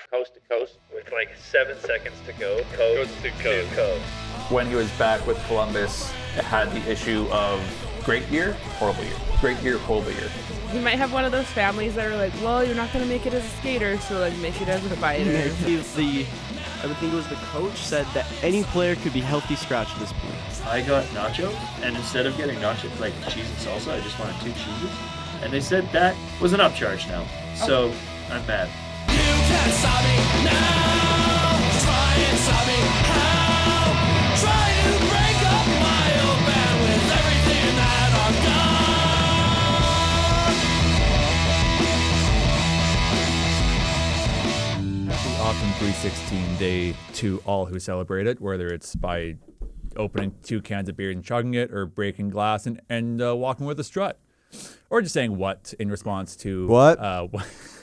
Coast to coast with like 7 seconds to go. Coast to coast. When he was back with Columbus, it had the issue of great year, horrible year. Great year, horrible year. He might have one of those families that are like, well, you're not going to make it as a skater, so like make it as a fighter. I would think it was the coach said that any player could be healthy scratch at this point. I got nachos, and instead of getting nachos like cheese and salsa, I just wanted 2 cheeses. And they said that was an upcharge now. So I'm mad. You can't stop me now. Try and stop me how? Try to break up my old band with everything that I've done. Happy Autumn 316 Day to all who celebrate it, whether it's by opening 2 cans of beer and chugging it, or breaking glass and walking with a strut. Or just saying what in response to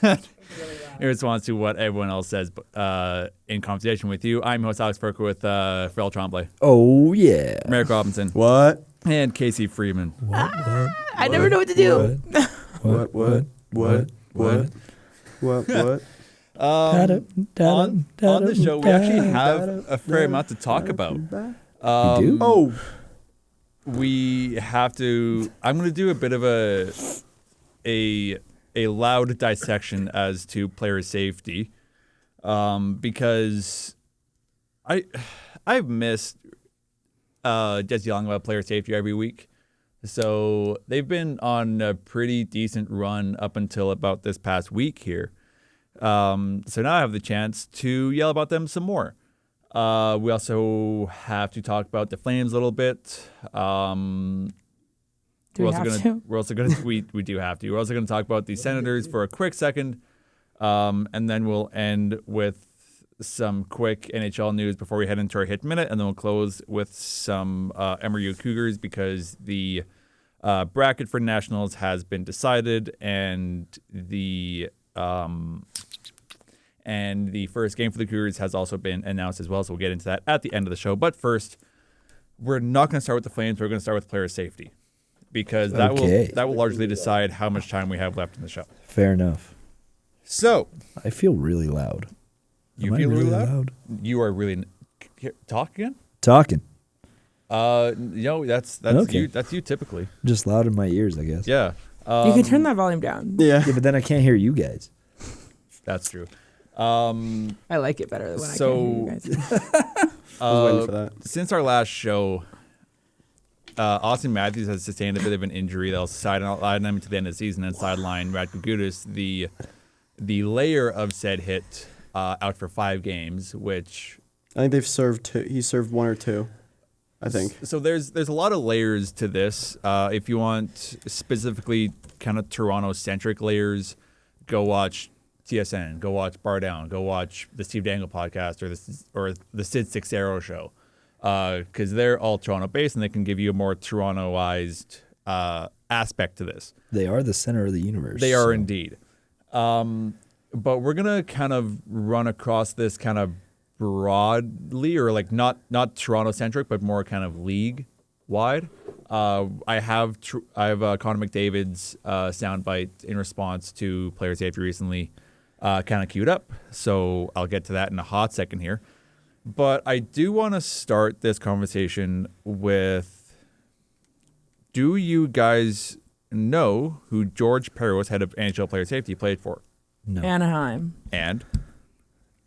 in response to what everyone else says in conversation with you. I'm host Alex Perker with Pharrell Tremblay. Oh yeah. Marek Robinson. What? And Casey Freeman. What? I never know what to do. What? On the show, we actually have a fair amount to talk about. You do? Oh. We have to. I'm going to do a bit of a loud dissection as to player safety, because I've missed just yelling about player safety every week. So they've been on a pretty decent run up until about this past week here. So now I have the chance to yell about them some more. We also have to talk about the Flames a little bit. We do have to. We're also going to talk about the Senators for a quick second, and then we'll end with some quick NHL news before we head into our Hit Minute, and then we'll close with some MRU Cougars because the bracket for Nationals has been decided, and the first game for the Cougars has also been announced as well, so we'll get into that at the end of the show. But first, we're not going to start with the Flames. We're going to start with player safety because that will largely decide how much time we have left in the show. Fair enough. So I feel really loud. You feel really loud? You are really talk again? Talking. That's okay. you. That's you typically. Just loud in my ears, I guess. Yeah. You can turn that volume down. Yeah, but then I can't hear you guys. That's true. I like it better when I can't hear you guys. I was waiting for that. Since our last show, Austin Matthews has sustained a bit of an injury that'll sideline him to the end of the season and sideline Radko Gudas, the layer of said hit, out for 5 games, which I think they've served 2. He served 1 or 2, I think. So there's a lot of layers to this. If you want specifically kind of Toronto-centric layers, go watch TSN, go watch Bar Down, go watch the Steve Dangle podcast or the Sid Sixero show, because they're all Toronto-based and they can give you a more Torontoized aspect to this. They are the center of the universe. They are indeed. But we're gonna kind of run across this kind of broadly, or like not Toronto-centric, but more kind of league-wide. I have Connor McDavid's soundbite in response to player safety recently kind of queued up, so I'll get to that in a hot second here. But I do want to start this conversation with, do you guys know who George Peros, head of NHL player safety, played for? No. Anaheim. And?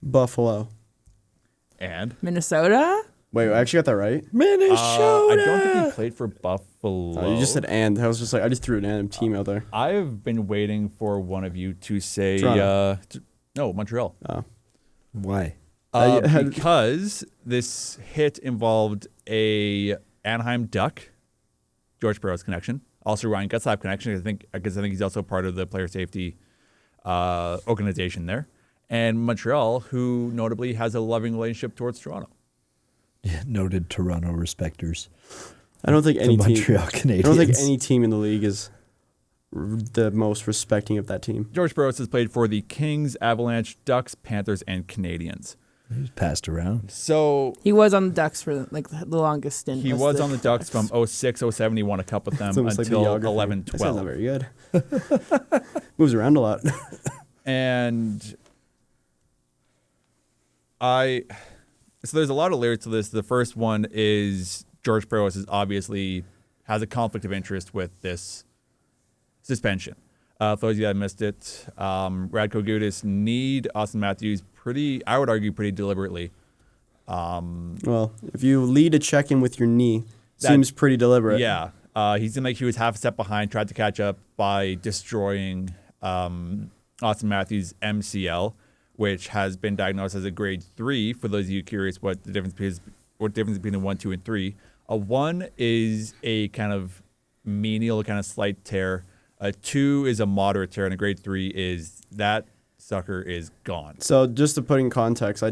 Buffalo. And? Minnesota? Wait, I actually got that right? Minnesota! I don't think he played for Buffalo. You just said and. I was just like, I just threw an random team out there. I've been waiting for one of you to say... no, Montreal. Oh. Why? Because this hit involved a Anaheim Duck, George Peros connection, also Ryan Getzlaf connection, because I think he's also part of the player safety organization there, and Montreal, who notably has a loving relationship towards Toronto. Yeah, noted Toronto respecters. I don't think any team. Montreal Canadiens. I don't think any team in the league is the most respecting of that team. George Peros has played for the Kings, Avalanche, Ducks, Panthers, and Canadiens. He was passed around. So he was on the Ducks for like the longest stint. He was on the Ducks from 06, 07. He won a cup with them until 11, 12. That's not very good. Moves around a lot. And So there's a lot of layers to this. The first one is George Peros is obviously has a conflict of interest with this suspension. For those of you that missed it, Radko Gudas need Austin Matthews I would argue, pretty deliberately. Well, if you lead a check-in with your knee, seems pretty deliberate. Yeah. He seemed like he was half a step behind, tried to catch up by destroying Austin Matthews' MCL, which has been diagnosed as a grade 3. For those of you curious what the difference is, between a 1, 2, and 3. A 1 is a kind of menial, kind of slight tear. A 2 is a moderate tear, and a grade 3 is that sucker is gone. So just to put in context,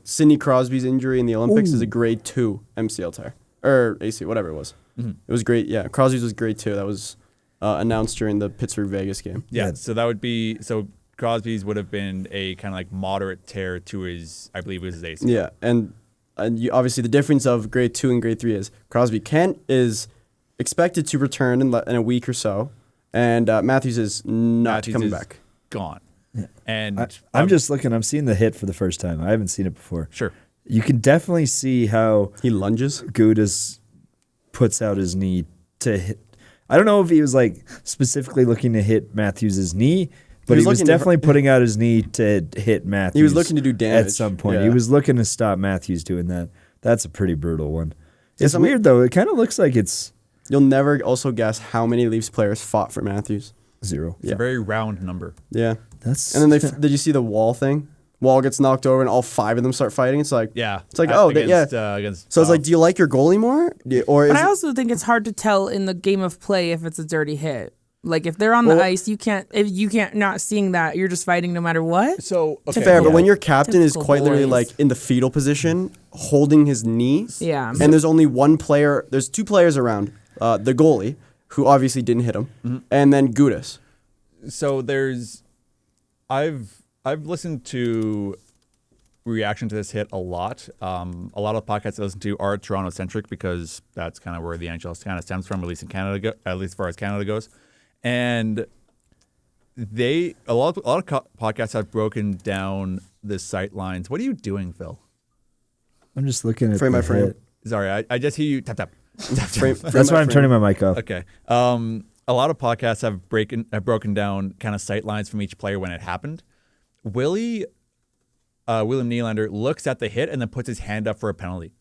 Sidney Crosby's injury in the Olympics is a grade 2 MCL tear. Or AC, whatever it was. Mm-hmm. It was great. Yeah, Crosby's was grade 2. That was announced during the Pittsburgh-Vegas game. Yeah, so that would be... So Crosby's would have been a kind of like moderate tear to his... I believe it was his AC. Yeah, and obviously the difference of grade 2 and grade 3 is Crosby is expected to return in a week or so, and Matthews is not coming back. Gone. Yeah. And I'm just looking. I'm seeing the hit for the first time. I haven't seen it before. Sure. You can definitely see how he lunges. Gudas puts out his knee to hit. I don't know if he was like specifically looking to hit Matthews' knee, but he was definitely putting out his knee to hit Matthews. He was looking to do damage at some point. Yeah. He was looking to stop Matthews doing that. That's a pretty brutal one. It's weird though. It kind of looks like it's. You'll never also guess how many Leafs players fought for Matthews. 0. It's a very round number. Yeah. That's. And then did you see the Wall thing? Wall gets knocked over and all 5 of them start fighting. It's like It's like against, so it's like, do you like your goalie more? But I also think it's hard to tell in the game of play if it's a dirty hit. Like if they're on the ice, you can't not seeing that. You're just fighting no matter what. So fair, but when your captain is quite literally like in the fetal position, holding his knee, and there's only one player. There's 2 players around. The goalie, who obviously didn't hit him, and then Gudas. So I've listened to reaction to this hit a lot. A lot of podcasts I listen to are Toronto centric because that's kind of where the NHL kind of stems from, at least in Canada, at least as far as Canada goes. And a lot of podcasts have broken down the sight lines. What are you doing, Phil? I'm just looking at frame by frame. Sorry, I just hear you tap tap. That's why I'm turning my mic off. Okay. A lot of podcasts have broken down kind of sight lines from each player when it happened. William Nylander looks at the hit and then puts his hand up for a penalty,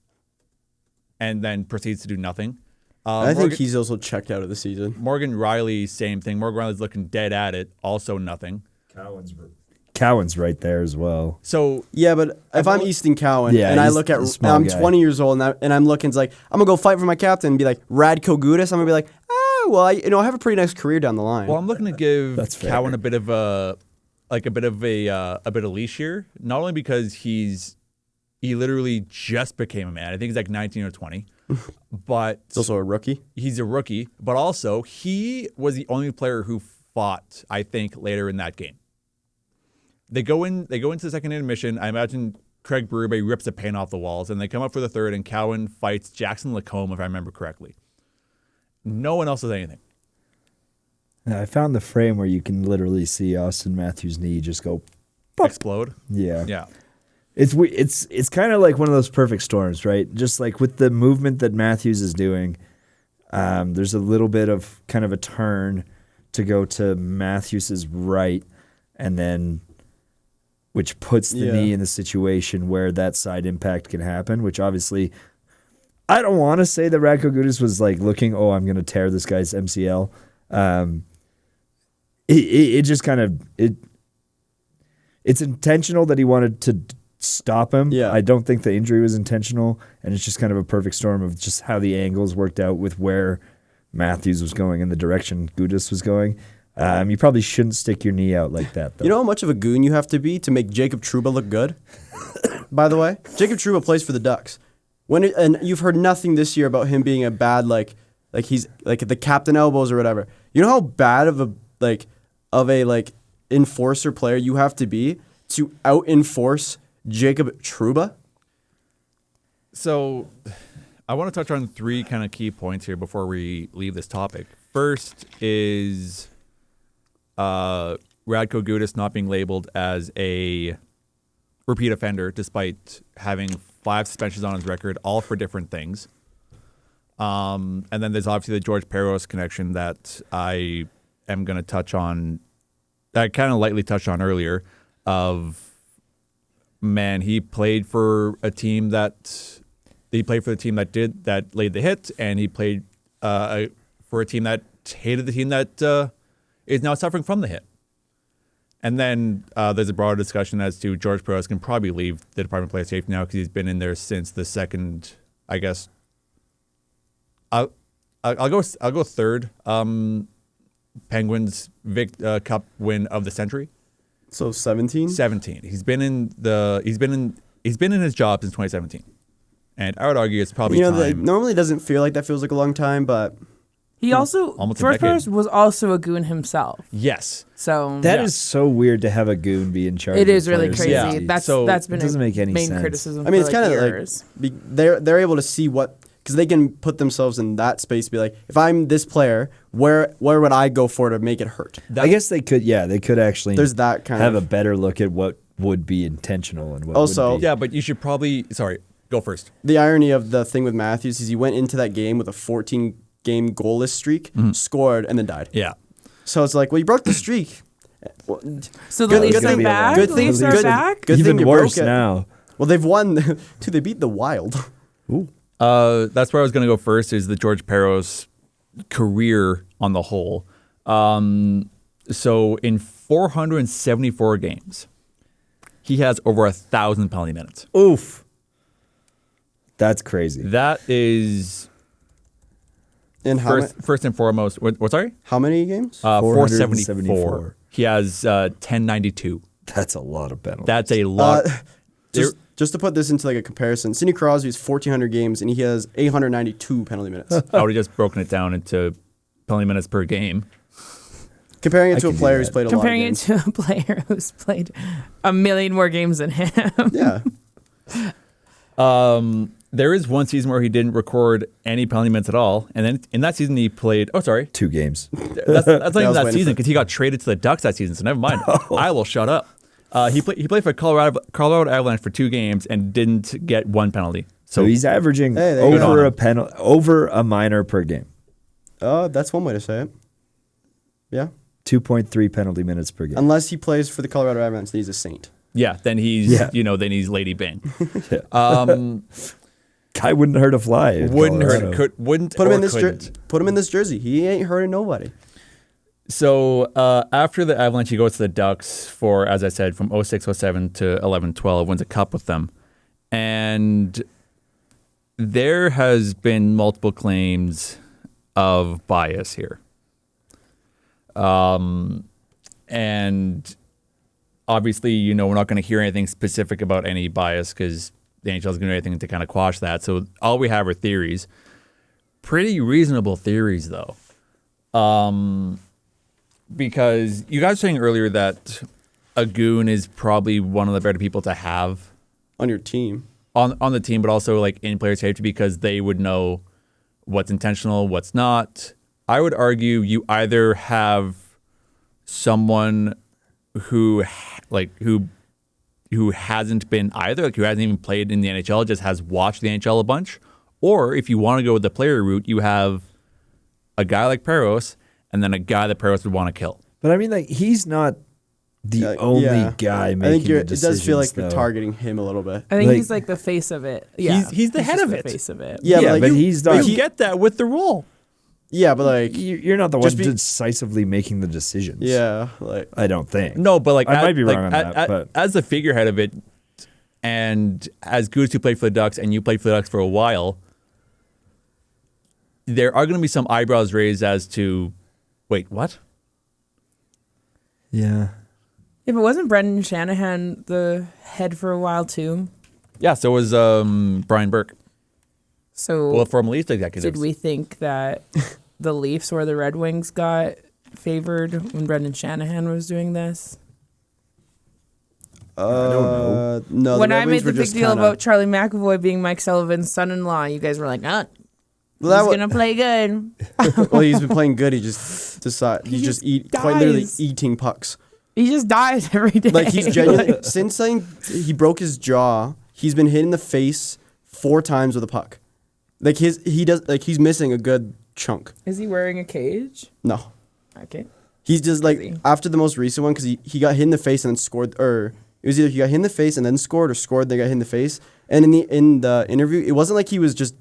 and then proceeds to do nothing. I think he's also checked out of the season. Morgan Riley, same thing. Morgan Riley's looking dead at it, also nothing. Cowan's right there as well. So yeah, but if I'm Easton Cowan and I look at, I'm 20 years old and I'm looking, it's like I'm gonna go fight for my captain and be like Radko Gudas. I'm gonna be like, well, I have a pretty nice career down the line. Well, I'm looking to give Cowan a bit of a leash here. Not only because he literally just became a man. I think he's like 19 or 20. But he's also a rookie. He's a rookie, but also he was the only player who fought, I think, later in that game. They go into the second intermission. I imagine Craig Berube rips the paint off the walls, and they come up for the third, and Cowan fights Jackson Lacombe, if I remember correctly. No one else does anything. Now, I found the frame where you can literally see Austin Matthews' knee just go explode. Yeah. Yeah. It's kind of like one of those perfect storms, right? Just like with the movement that Matthews is doing, there's a little bit of kind of a turn to go to Matthews's right, and then which puts the knee in the situation where that side impact can happen, which obviously I don't want to say that Radko Gudas was like looking, I'm going to tear this guy's MCL. It just kind of it's intentional that he wanted to stop him. Yeah. I don't think the injury was intentional, and it's just kind of a perfect storm of just how the angles worked out with where Matthews was going and the direction Gudas was going. You probably shouldn't stick your knee out like that, though. You know how much of a goon you have to be to make Jacob Trouba look good? By the way, Jacob Trouba plays for the Ducks. And you've heard nothing this year about him being a bad like he's like the captain elbows or whatever. You know how bad of a enforcer player you have to be to out enforce Jacob Trouba? So I want to touch on 3 kind of key points here before we leave this topic. First is Radko Gudas not being labeled as a repeat offender, despite having 5 suspensions on his record, all for different things. And then there's obviously the George Peros connection that I am going to touch on. That I kind of lightly touched on earlier. He played for a team that laid the hit, and he played for a team that hated the team that is now suffering from the hit. And then there's a broader discussion as to George Peros can probably leave the Department of Player Safety now because he's been in there since the second, I guess. I'll go third. Penguins Cup win of the century. So 17? 17. He's been in his job since 2017. And I would argue it's probably time. Normally it doesn't feel like that feels like a long time, but He also, almost a George decade. Peros was also a goon himself. Yes. So That is so weird to have a goon be in charge. it of is really player crazy. safety. That's been it doesn't a make any main sense. criticism. I mean, for it's kind of years. like they're able to see what, because they can put themselves in that space, be like, if I'm this player, where would I go for to make it hurt? I guess they could. Yeah, they could actually. There's that kind have of a better look at what would be intentional and what Also- would be. Yeah, but you should probably. Sorry, go first. The irony of the thing with Matthews is he went into that game with a 14-game goalless streak, scored, and then died. Yeah. So it's like, well, you broke the streak. So the Good- Leafs good are thing- back. good The thing- Leafs are good- back. Good Even thing you worse broke it. now. Well, they've won. Dude, they beat the Wild. That's where I was going to go first. Is the George Peros career on the whole? So in 474 games, he has over 1,000 penalty minutes. Oof. That's crazy. That is In how, first and foremost. What? Sorry. how many games? 474. He has 1092. That's a lot of penalties. That's a lot. Just to put this into like a comparison, Sidney Crosby's 1,400 games and he has 892 penalty minutes. I would have just broken it down into penalty minutes per game. Comparing it I to a can do player that. who's played a lot of Comparing it games. to a player who's played a million more games than him. Yeah. There is one season where he didn't record any penalty minutes at all, and then in that season he played. Oh, sorry, 2 games. that's not even was that waiting season for- because he got traded to the Ducks that season. So never mind. I will shut up. He played for Colorado Avalanche for 2 games and didn't get 1 penalty. So he's averaging Hey, there you go. over a minor per game. That's one way to say it. Yeah. 2.3 penalty minutes per game. Unless he plays for the Colorado Avalanche, then he's a saint. yeah, then he's Yeah. then he's Lady Bing. Guy wouldn't hurt a fly. in Wouldn't Colorado. hurt. Wouldn't Put him or in this couldn't. put him in this jersey. He ain't hurting nobody. So after the Avalanche, he goes to the Ducks for, as I said, from 06-07 to 11-12, wins a cup with them. And there has been multiple claims of bias here. And obviously, we're not going to hear anything specific about any bias because the NHL is going to do anything to kind of quash that. So all we have are theories. Pretty reasonable theories, though. Because you guys were saying earlier that a goon is probably one of the better people to have On your team. on the team, but also like in player safety because they would know what's intentional, what's not. I would argue you either have someone who hasn't been either, like who hasn't even played in the NHL, just has watched the NHL a bunch, or if you want to go with the player route, you have a guy like Peros and then a guy that Peros would want to kill. But I mean, like, he's not the only guy making I think the it does feel like decisions, you're though. targeting him a little bit. I think Like- he's like the face of it. Yeah, He's the head just of the it. Face of it. Yeah, Yeah, but you- he's not. You get that with the role. Yeah, but like, You're not the one Just be- decisively making the decisions. yeah, like I don't think. No, but like I might be wrong on that, but- as the figurehead of it, and as Gudas who played for the Ducks, and you played for the Ducks for a while, there are going to be some eyebrows raised as to, wait, what? Yeah. If it wasn't Brendan Shanahan the head for a while too. Yeah, so was Brian Burke. So Well, former Leafs executives. did we think that the Leafs or the Red Wings got favored when Brendan Shanahan was doing this? No. When the Red I made Wings the were big just deal kinda- about Charlie McAvoy being Mike Sullivan's son-in-law, you guys were like, Well, he's that wa- gonna play good. well, he's been playing good. He just decided he's just just quite literally dies. eating pucks. He just dies every day. Like he's genuinely since he broke his jaw, he's been hit in the face 4 times with a puck. Like he's missing a good chunk. Is he wearing a cage? No. Okay. He's just like Crazy. after the most recent one because he got hit in the face and then scored, or it was either he got hit in the face and then scored, or scored then got hit in the face. And in the interview, it wasn't like he was just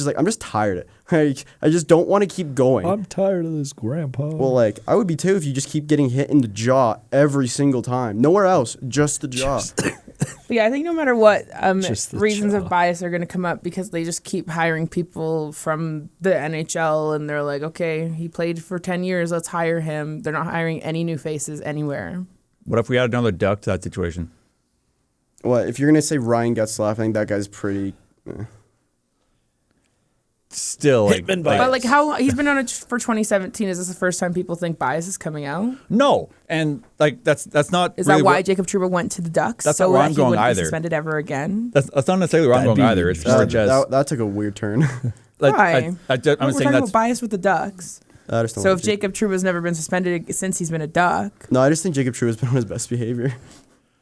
like, I'm just tired. Like I just don't want to keep going. I'm tired of this, Grandpa. Well, like I would be too if you just keep getting hit in the jaw every single time. Nowhere else, just the jaw. But yeah, I think no matter what, Just the reasons jaw. of bias are going to come up because they just keep hiring people from the NHL, and they're like, okay, he played for 10 years, let's hire him. They're not hiring any new faces anywhere. What if we had another Duck to that situation? Well, if you're gonna say Ryan Getzlaf, I think that guy's pretty. Still, like, Hitmen like- But like how he's been on it for 2017. Is this the first time people think bias is coming out? no, and like that's not. Is really that why what- Jacob Trouba went to the Ducks? That's so not where that I'm he going wouldn't either. be suspended ever again? That's not necessarily where I'm That'd going be either. It's more just that took a weird turn. like Why? I'm We're saying talking that's about bias with the Ducks. I just don't So like if Jacob Trouba's never been suspended since he's been a Duck, No, I just think Jacob Trouba's been on his best behavior.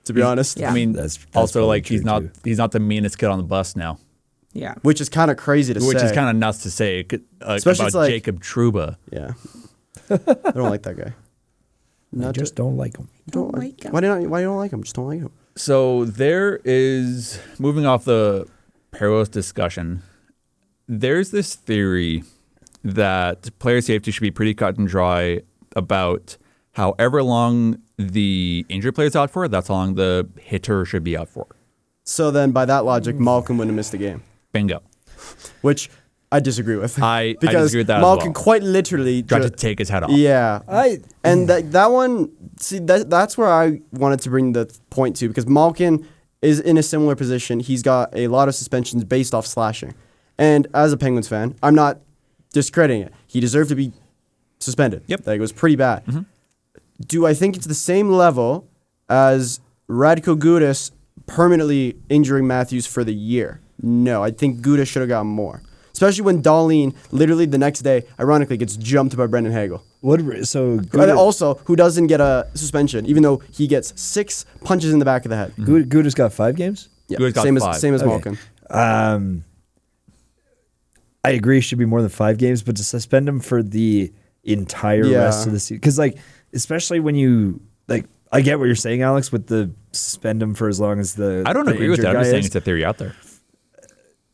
To be honest. Yeah. I mean, That's also probably like true, too. he's not the meanest kid on the bus now, yeah. Which is kind of crazy to say. which is kind of nuts to say Especially about it's like- Jacob Trouba. Yeah. I don't like that guy. I just don't like him. Don't like him. Why you don't like him? Just don't like him. So there is, moving off the Peros discussion, there's this theory that player safety should be pretty cut and dry about however long the injured player's out for, that's how long the hitter should be out for. So then, by that logic, Malcolm wouldn't have missed the game, Bingo. which I disagree with. I because disagree with that as Malcolm well. quite literally Tried to ju- take his head off. Yeah, and that one. See, that's where I wanted to bring the point to, because Malkin is in a similar position. He's got a lot of suspensions based off slashing, and as a Penguins fan, I'm not discrediting it. He deserved to be suspended. Yep. Like, it was pretty bad. Mm-hmm. Do I think it's the same level as Radko Gudas permanently injuring Matthews for the year? No, I think Gudas should have gotten more. Especially when Dahlin, literally the next day, ironically, gets jumped by Brendan Hagel. And also, who doesn't get a suspension, even though he gets 6 punches in the back of the head. Gudas got 5 games? Yeah, Gudas got same 5. as Okay. Malkin. I agree, it should be more than 5 games, but to suspend him for the entire Yeah. rest of the season, because like, especially when you like, I get what you're saying, Alex, with the suspend him for as long as the. I don't the agree with injured that. I'm guy just saying is. it's a theory out there.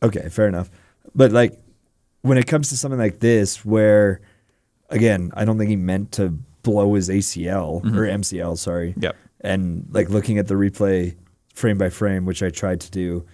Okay, fair enough. But like, when it comes to something like this, where again, I don't think he meant to blow his ACL or MCL, sorry. Yep. And like looking at the replay frame by frame, which I tried to do,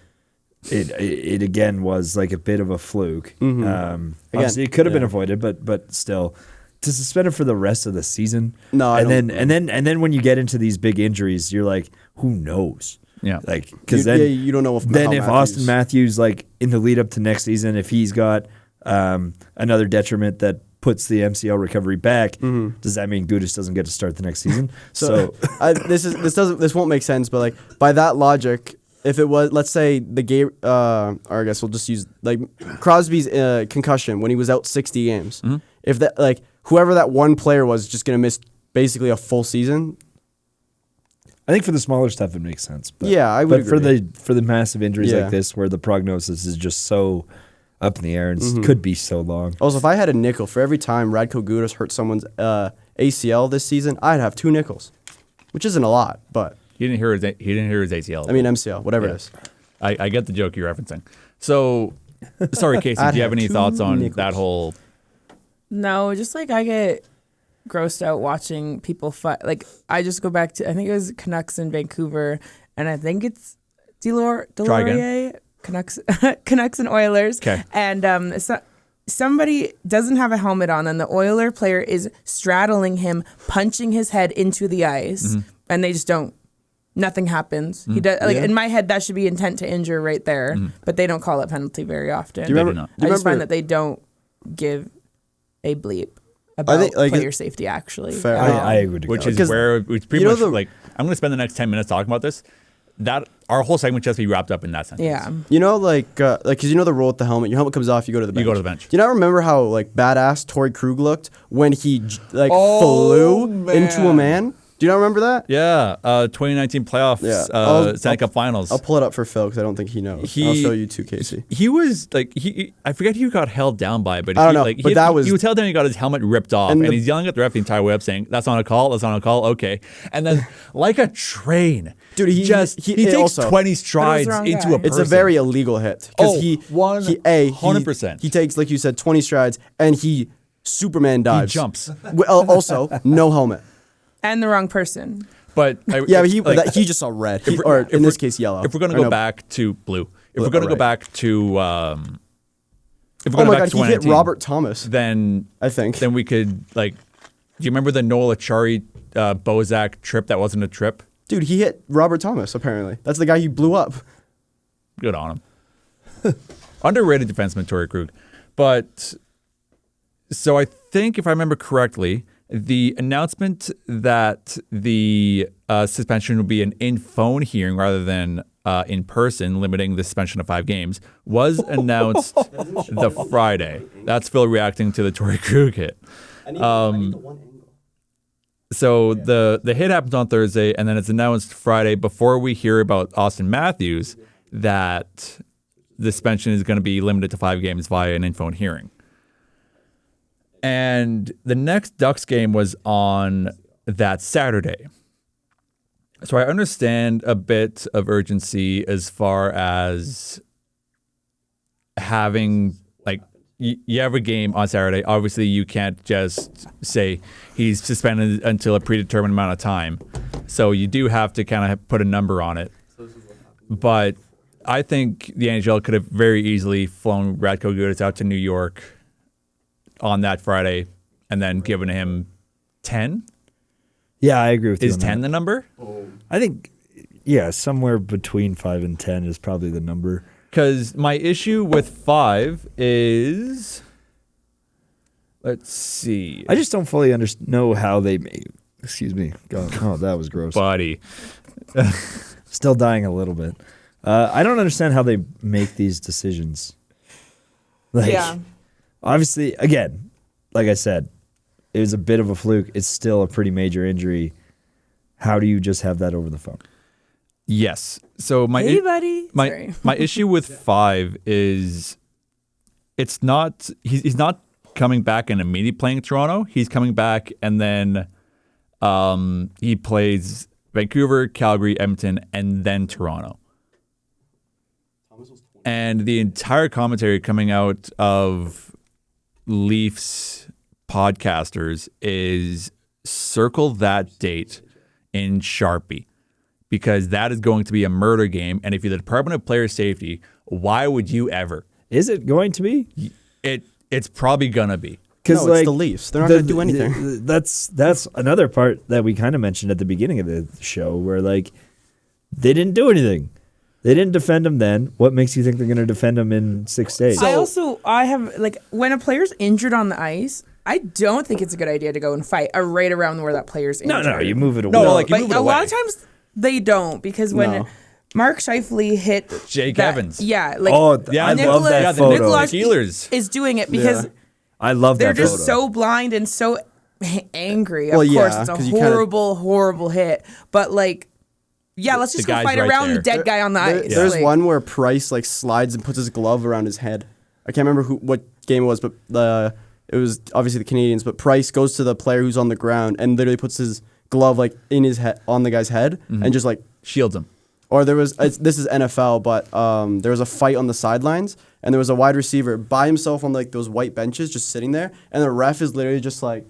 it again was like a bit of a fluke. Obviously, it could have been avoided, but still, to suspend him for the rest of the season. No, I and don't- then when you get into these big injuries, you're like, who knows? Yeah. Like, because then you don't know if Austin Matthews, like in the lead up to next season, if he's got another detriment that puts the MCL recovery back, does that mean Gudas doesn't get to start the next season? So this won't make sense, but like by that logic, if it was, let's say the game, or I guess we'll just use like Crosby's concussion when he was out 60 games. If that, like, whoever that one player was just gonna miss basically a full season. I think for the smaller stuff it makes sense. But, Yeah, I would But agree. for the massive injuries Yeah. like this, where the prognosis is just so up in the air and could be so long. Also, if I had a nickel for every time Radko Gudas hurt someone's ACL this season, I'd have 2 nickels, which isn't a lot, but He didn't hear his ACL. I mean MCL, whatever it is. I get the joke you're referencing. So, sorry, Casey, do you have any thoughts on that whole? No, just like I get grossed out watching people fight. Like I just go back to, I think it was Canucks in Vancouver, and I think it's Delorier, Canucks and Oilers. Okay. And somebody doesn't have a helmet on, and the Oiler player is straddling him, punching his head into the ice, and they just don't. Nothing happens. He does, like in my head, that should be intent to injure right there, but they don't call it penalty very often. Do you remember? I just find that they don't give a bleep about think, like, player safety, actually. Fair. at all. I would agree. Which is Because which pretty you know much the- like I'm going to spend the next 10 minutes talking about this. That our whole segment just be wrapped up in that sentence. Yeah. You know, like, because you know the rule with the helmet. Your helmet comes off, you go to the bench. You go to the bench. Do you not remember how like badass Torrey Krug looked when he Oh, flew into a man? Do Do you not remember that? Yeah, 2019 playoffs, Yeah. Stanley Cup Finals. I'll pull it up for Phil because I don't think he knows. I'll show you too, Casey. He was like I forget who got held down by, but I don't know, Like, but he, that was- he was held down. He got his helmet ripped off, And and the- he's yelling at the ref the entire way up, saying, "That's not a call. That's not a call." Okay, and then like a train, Dude, he takes also- 20 strides wrong into guy. a person. It's a very illegal hit because he 100%. He takes, like you said, 20 strides and he Superman he dives. jumps, Well, also, no helmet. And the wrong person. but Yeah, but he just saw red, or in this case, yellow. If we're gonna Or go no, back to blue, if Blue, we're gonna go right. back to, if we're oh going my back god, to he hit 2019, Robert Thomas. then I think. then we could like. Do you remember the Noel Achari Bozak trip that wasn't a trip? Dude, he hit Robert Thomas. Apparently, that's the guy he blew up. Good on him. Underrated defenseman, Torrey Krug. But so I think, if I remember correctly, the announcement that the suspension would be an in-phone hearing rather than in person, limiting the suspension of 5 games, was announced the Friday. That's Phil reacting to the Torrey Krug hit. So the hit happens on Thursday, and then it's announced Friday before we hear about Austin Matthews that the suspension is going to be limited to 5 games via an in-phone hearing. And the next Ducks game was on that Saturday. So I understand a bit of urgency as far as having, like, you have a game on Saturday. Obviously, you can't just say he's suspended until a predetermined amount of time. So you do have to kind of put a number on it. But I think the NHL could have very easily flown Radko Gudas out to New York on that Friday and then given him 10. Yeah, I agree with you. Is on 10 that. the number? I think, yeah, somewhere between 5 and 10 is probably the number. Because my issue with 5 is, let's see, I just don't fully know how they made. Excuse me. God, oh, that was gross. buddy. Still dying a little bit. I don't understand how they make these decisions. Like, Yeah. obviously, again, like I said, it was a bit of a fluke. It's still a pretty major injury. How do you just have that over the phone? Yes. So Hey, buddy. Sorry. my issue with 5 is it's not he's not coming back and immediately playing Toronto. He's coming back and then he plays Vancouver, Calgary, Edmonton, and then Toronto. And the entire commentary coming out of Leafs podcasters is circle that date in Sharpie, because that is going to be a murder game. And if you're the Department of Player Safety, why would you ever? Is it going to be? It's probably gonna be. No, it's the Leafs. They're not going to do anything. That's another part that we kind of mentioned at the beginning of the show, where like they didn't do anything. They didn't defend him then. What makes you think they're going to defend him in 6 days? I have, like, when a player's injured on the ice, I don't think it's a good idea to go and fight right around where that player's injured. no, you move it away. No, like you But move it a away. lot of times they don't, because when No. Mark Scheifele hit Jake that- Evans. Yeah, like Yeah, I Nicholas, love that yeah, photo. Nicholas Healers. is doing it because Yeah. I love they're that just photo. so blind and so angry. Well, of course, yeah, it's 'cause a you kinda- horrible hit. But like, yeah, let's just the go guy's fight right around there. the dead guy on the ice. There's Like, one where Price like slides and puts his glove around his head. I can't remember what game it was, but it was obviously the Canadians. But Price goes to the player who's on the ground and literally puts his glove like in his head on the guy's head and just like. Shields him. Or there was this is NFL, but there was a fight on the sidelines and there was a wide receiver by himself on like those white benches just sitting there, and the ref is literally just like,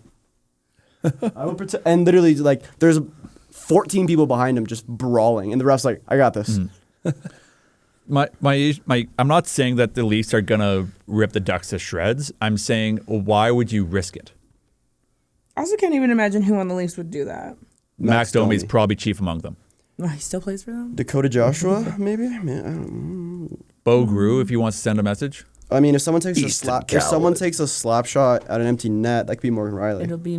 I will protect, and literally like there's 14 people behind him just brawling, and the ref's like, I got this. My I'm not saying that the Leafs are gonna rip the Ducks to shreds. I'm saying, why would you risk it? I also can't even imagine who on the Leafs would do that. Max Domi is Domi. probably chief among them. Oh, he still plays for them. Dakota Joshua, maybe. I mean, Bo Grew, if he wants to send a message. if someone takes Easton takes a slap shot at an empty net, that could be Morgan Riley. It'll be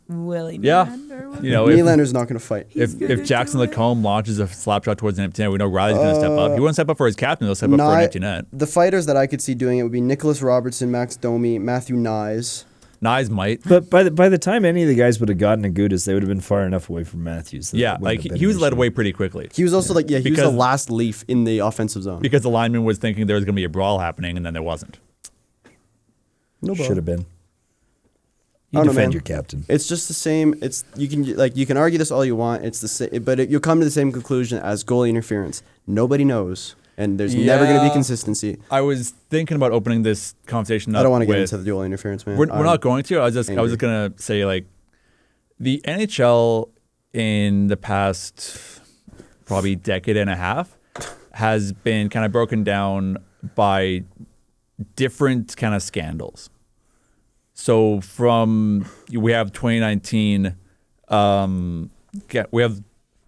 Willie. Yeah. Nylander. You know, if, Nylander's not going to fight. if Jackson Lacombe launches a slap shot towards an empty net, we know Riley's going to step up. He won't step up for his captain. He'll step up for an empty net. The fighters that I could see doing it would be Nicholas Robertson, Max Domi, Matthew Nyes. Knies might. But by the time any of the guys would have gotten to Gudas, they would have been far enough away from Matthews. that Yeah, it wouldn't like have been he was an led issue. away pretty quickly He was also he was the Because- last leaf in the offensive zone. because the lineman was thinking there was going to be a brawl happening, and then there wasn't. No ball. Should have been. I You don't know, defend man. your captain. It's just the same. It's you can argue this all you want. It's the same, but you'll come to the same conclusion as goalie interference. Nobody knows, and there's never going to be Yeah. consistency. I was thinking about opening this conversation up I don't want to get with- into the goalie interference, man. We're I'm not going to. I was just angry. gonna say like the NHL in the past probably decade and a half has been kind of broken down by different kind of scandals. So we have 2019, we have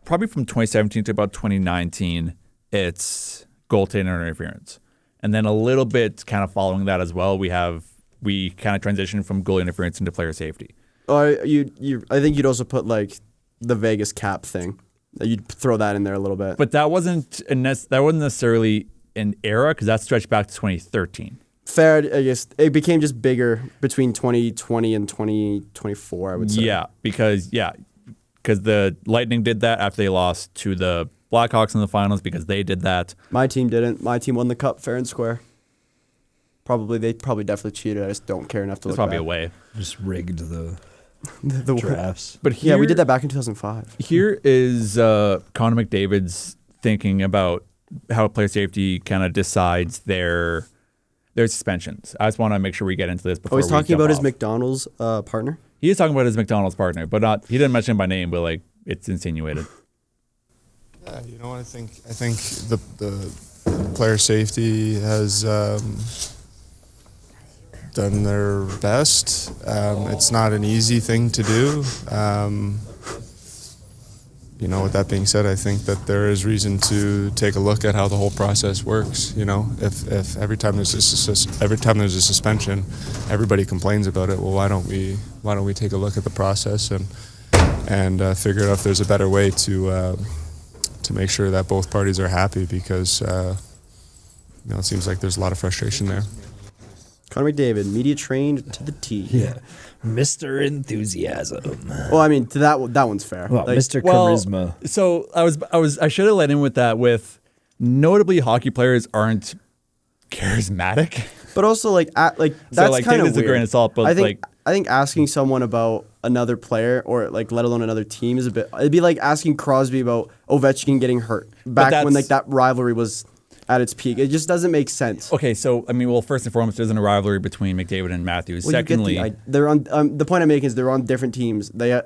probably from 2017 to about 2019, it's goaltender interference. And then a little bit kind of following that as well, we kind of transitioned from goalie interference into player safety. I think you'd also put the Vegas cap thing. You'd throw that in there a little bit. But that wasn't necessarily an era because that stretched back to 2013. Fair, I guess it became just bigger between 2020 and 2024. I would say. Yeah, because the Lightning did that after they lost to the Blackhawks in the finals because they did that. My team didn't. My team won the cup fair and square. They probably definitely cheated. I just don't care enough to It's look probably back. a way. Just rigged the The drafts. But here, yeah, we did that back in 2005. Here is Connor McDavid's thinking about how player safety kind of decides their suspensions. I just want to make sure we get into this before Oh, he's we talking jump about his off. McDonald's partner. He is talking about his McDonald's partner, but he didn't mention him by name, but it's insinuated. Yeah, I think the player safety has done their best. It's not an easy thing to do. With that being said, I think that there is reason to take a look at how the whole process works. If every time there's a suspension, everybody complains about it. Well, why don't we take a look at the process and figure out if there's a better way to make sure that both parties are happy? Because it seems like there's a lot of frustration there. Connor McDavid, media trained to the T. Yeah. Mr. Enthusiasm. Well, I mean, to that one's fair. Well, Mr. Charisma. So I should have let in with that. With notably, hockey players aren't charismatic. But also, that's take kind of this with a grain of salt, but, I think asking someone about another player or let alone another team is a bit. It'd be like asking Crosby about Ovechkin getting hurt back when that rivalry was at its peak. It just doesn't make sense. Okay, so first and foremost, there isn't a rivalry between McDavid and Matthews. Well, Secondly, they're on. The point I'm making is they're on different teams. They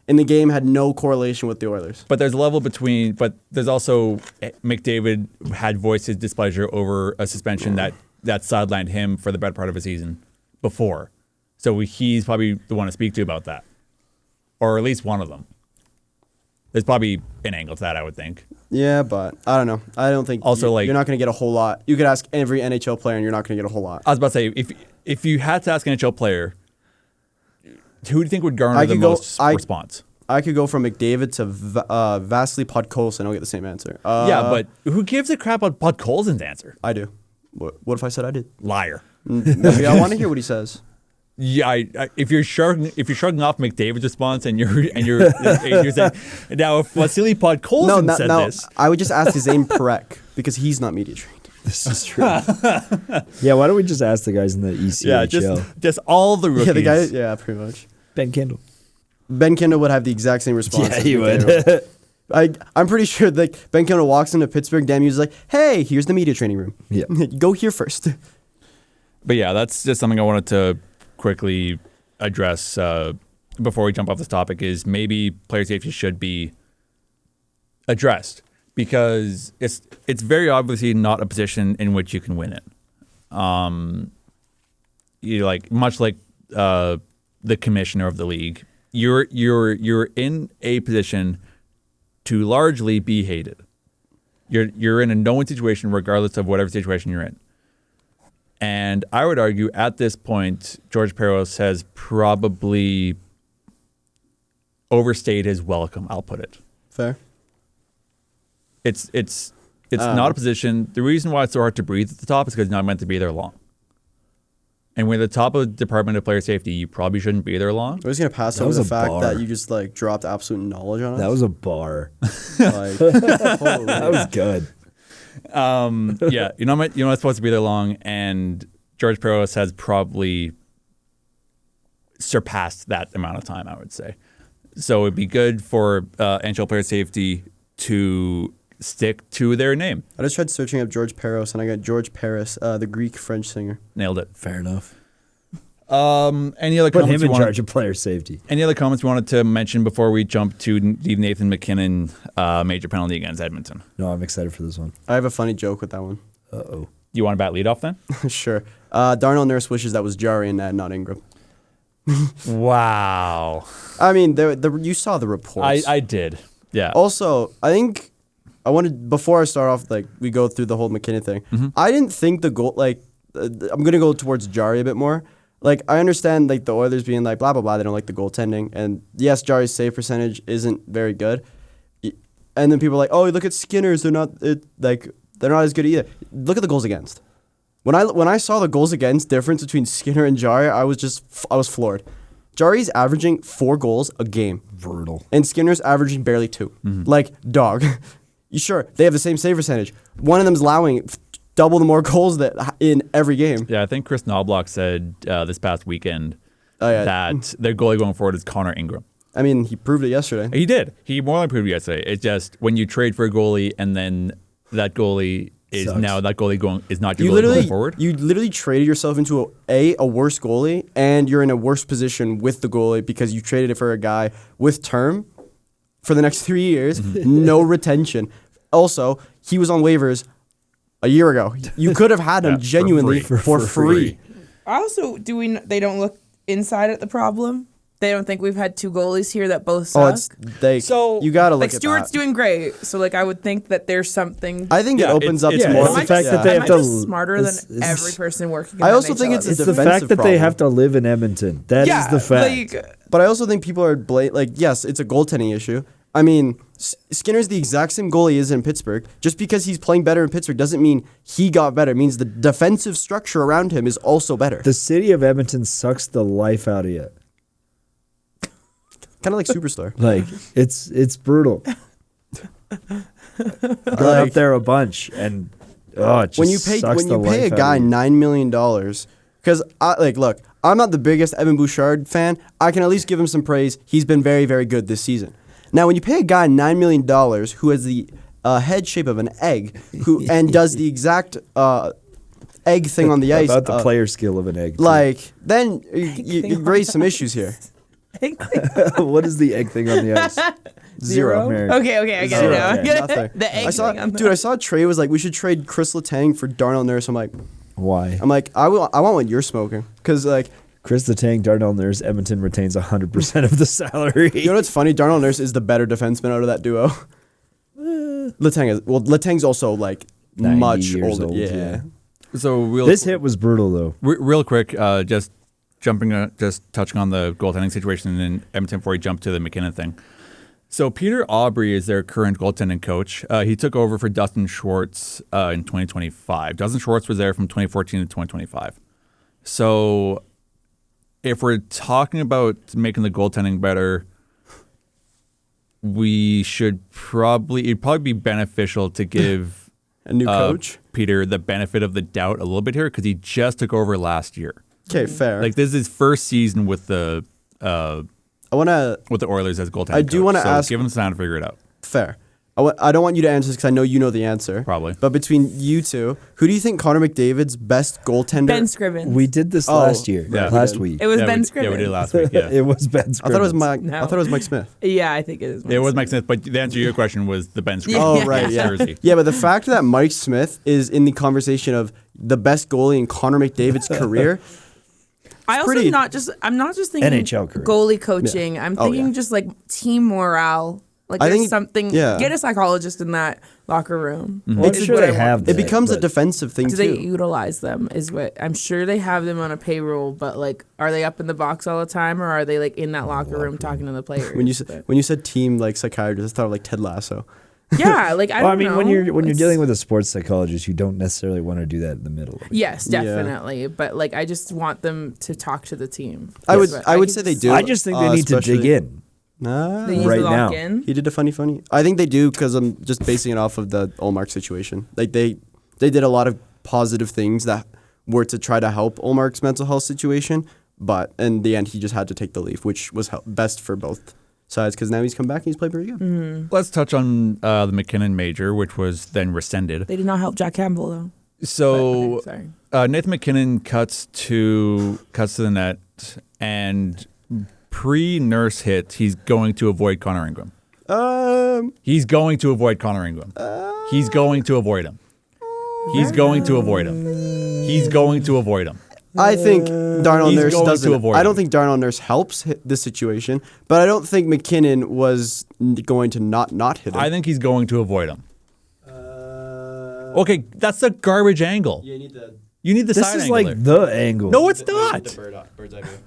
in the game had no correlation with the Oilers. but there's a level between. But there's also McDavid had voiced his displeasure over a suspension that sidelined him for the better part of a season before. So he's probably the one to speak to about that, or at least one of them. There's probably an angle to that, I would think. Yeah, but I don't know. I don't think Also, you're not going to get a whole lot. You could ask every NHL player, and you're not going to get a whole lot. I was about to say, if you had to ask an NHL player, who do you think would garner the most response? I could go from McDavid to Vasily Podkolzin. I'll get the same answer. Yeah, but who gives a crap about Podkolzin's answer? I do. What if I said I did? Liar. Maybe I want to hear what he says. Yeah, if you're shrugging off McDavid's response and you're saying now if Vasily Podkolzin said this, I would just ask Zane Perek because he's not media trained. This is true. Yeah, why don't we just ask the guys in the ECHL? yeah, just all the rookies. Yeah, the guy. Yeah, pretty much. Ben Kendall. Ben Kendall would have the exact same response. Yeah, as he McDavid. would. I'm pretty sure Ben Kendall walks into Pittsburgh. Dan Hughes is like, "Hey, here's the media training room. Yeah. Go here first." But yeah, that's just something I wanted to quickly address before we jump off this topic. Is maybe player safety should be addressed because it's very obviously not a position in which you can win it. Much like the commissioner of the league, you're in a position to largely be hated. You're in a no-win situation regardless of whatever situation you're in. And I would argue at this point, George Peros has probably overstayed his welcome. I'll put it. Fair. It's not a position. The reason why it's so hard to breathe at the top is because it's not meant to be there long. And when you're the top of Department of Player Safety, you probably shouldn't be there long. I was gonna pass That over was the a fact bar. that you just like dropped absolute knowledge on us. That was a bar. like, holy. That was good. Yeah, you're not supposed to be there long, and George Peros has probably surpassed that amount of time, I would say. So it'd be good for NHL Player Safety to stick to their name. I just tried searching up George Peros, and I got George Paris, the Greek French singer. Nailed it. Fair enough. Any other Put comments him you in wanted? charge of player safety. Any other comments we wanted to mention before we jump to the Nathan McKinnon major penalty against Edmonton? No, I'm excited for this one. I have a funny joke with that one. Uh-oh. You want to bat lead off then? Sure. Darnell Nurse wishes that was Jari and not Ingram. Wow. I mean, you saw the reports. I did. Yeah. Also, I think I wanted, before I start off, like, we go through the whole McKinnon thing. I didn't think the goal, like, I'm going to go towards Jari a bit more. Like, I understand, like, the Oilers being like, blah, blah, blah, they don't like the goaltending. And yes, Jari's save percentage isn't very good. And then people are like, oh, look at Skinner's, they're not as good either. Look at the goals against. When I saw the goals against difference between Skinner and Jari, I was floored. Jari's averaging 4 goals a game. Brutal. And Skinner's averaging barely 2. Like, dog. Sure, they have the same save percentage. One of them's allowing double the more goals that in every game. Yeah, I think Chris Knobloch said this past weekend yeah. that their goalie going forward is Connor Ingram. I mean, he proved it yesterday. He did. He more than proved it yesterday. It's just when you trade for a goalie and then that goalie is Sucks. now that goalie is not your goalie going forward. You literally traded yourself into a worse goalie, and you're in a worse position with the goalie because you traded it for a guy with term for the next 3 years, no retention. Also, he was on waivers a year ago. You could have had him genuinely for free. Also, they don't look inside at the problem? They don't think we've had 2 goalies here that both suck? You gotta look like at Stewart's that. doing great, so like I would think that there's something. I think it opens up to yeah, more. it's the fact that they am have I to. just smarter than it's- every person working in I the also NHL? think it's a It's the defensive fact that they problem. have to live in Edmonton. That is the fact. Like, But I also think people are yes, it's a goaltending issue. I mean, Skinner's the exact same goalie he is in Pittsburgh. Just because he's playing better in Pittsburgh doesn't mean he got better. It means the defensive structure around him is also better. The city of Edmonton sucks the life out of you. Kind of like Superstar. Like it's brutal. Gone up there a bunch, and it just when you sucks the pay a life out guy of you. $9 million, because look, I'm not the biggest Evan Bouchard fan. I can at least give him some praise. He's been very, very good this season. Now, when you pay a guy $9 million who has the head shape of an egg, and does the exact egg thing on the ice, about the player skill of an egg. too. like then you raise some issues here. What is the egg thing on the ice? Zero? Mary. Okay, I get Zero, it now. I okay. get Nothing. it. The egg I saw, thing on the- dude. I saw Trey was like, we should trade Chris Letang for Darnell Nurse. I'm like, Why? I want what you're smoking, because like. Chris Letang, Darnell Nurse, Edmonton retains 100% of the salary. You know what's funny? Darnell Nurse is the better defenseman out of that duo. Letang's also like 90 much years older. old, Yeah. So This hit was brutal, though. real quick, just touching on the goaltending situation in Edmonton before we jump to the McKinnon thing. So Peter Aubry is their current goaltending coach. He took over for Dustin Schwartz in 2025. Dustin Schwartz was there from 2014 to 2025. So if we're talking about making the goaltending better, it'd probably be beneficial to give A new coach. Peter the benefit of the doubt a little bit here because he just took over last year. Okay, fair. Like this is his first season with the I wanna Oilers as goaltending. I do coach. wanna So ask- give him some time to figure it out. fair. I don't want you to answer this because I know you know the answer. Probably. But between you two, who do you think Connor McDavid's best goaltender? Ben Scrivens. We did this Oh, last year, yeah. last week. It was yeah, Ben we, Scrivens. Yeah, we did last week. Yeah. It was Ben Scrivens. I thought it was Mike. No. I thought it was Mike Smith. Yeah, I think it is. It was Mike Smith, but the answer to your question was the Ben Scrivens. Oh right, yeah. jersey. Yeah, but the fact that Mike Smith is in the conversation of the best goalie in Connor McDavid's career. I also pretty- I'm not just thinking NHL career. goalie coaching. I'm Oh, thinking yeah. just like team morale. Like I there's think- something. yeah. Get a psychologist in that locker room. Well, I'm is sure what they I want. have It that, becomes a but defensive thing Do they too. utilize them? Is what I'm sure they have them on a payroll, but like, are they up in the box all the time, or are they like in that locker room talking to the players? When you said team like psychiatrist, I thought of like Ted Lasso. Yeah, like I don't know. when you're It's- dealing with a sports psychologist, you don't necessarily want to do that in the middle of it. Yes, definitely. But like, I just want them to talk to the team. I would Can say they do. I just think they need to dig in. Nah. They need right to lock now. in. He did a funny. I think they do because I'm just basing it off of the Olmark situation. Like they did a lot of positive things that were to try to help Olmark's mental health situation, but in the end he just had to take the leave, which was best for both sides because now he's come back and he's played pretty good. Mm-hmm. Let's touch on the McKinnon major, which was then rescinded. They did not help Jack Campbell though. So But, okay, sorry. Nathan McKinnon cuts to the net, and pre-nurse hit, he's going to avoid Connor Ingram. He's going to avoid Connor Ingram. He's going to avoid him. He's going to avoid him. He's going to avoid him. I think Darnell He's Nurse going to doesn't. avoid I don't him. think Darnell Nurse helps hit this situation, but I don't think McKinnon was going to not hit him. I think he's going to avoid him. Okay, that's the garbage angle. you need the You need the This side is angle like there. the angle. No, it's not. bird's eye view.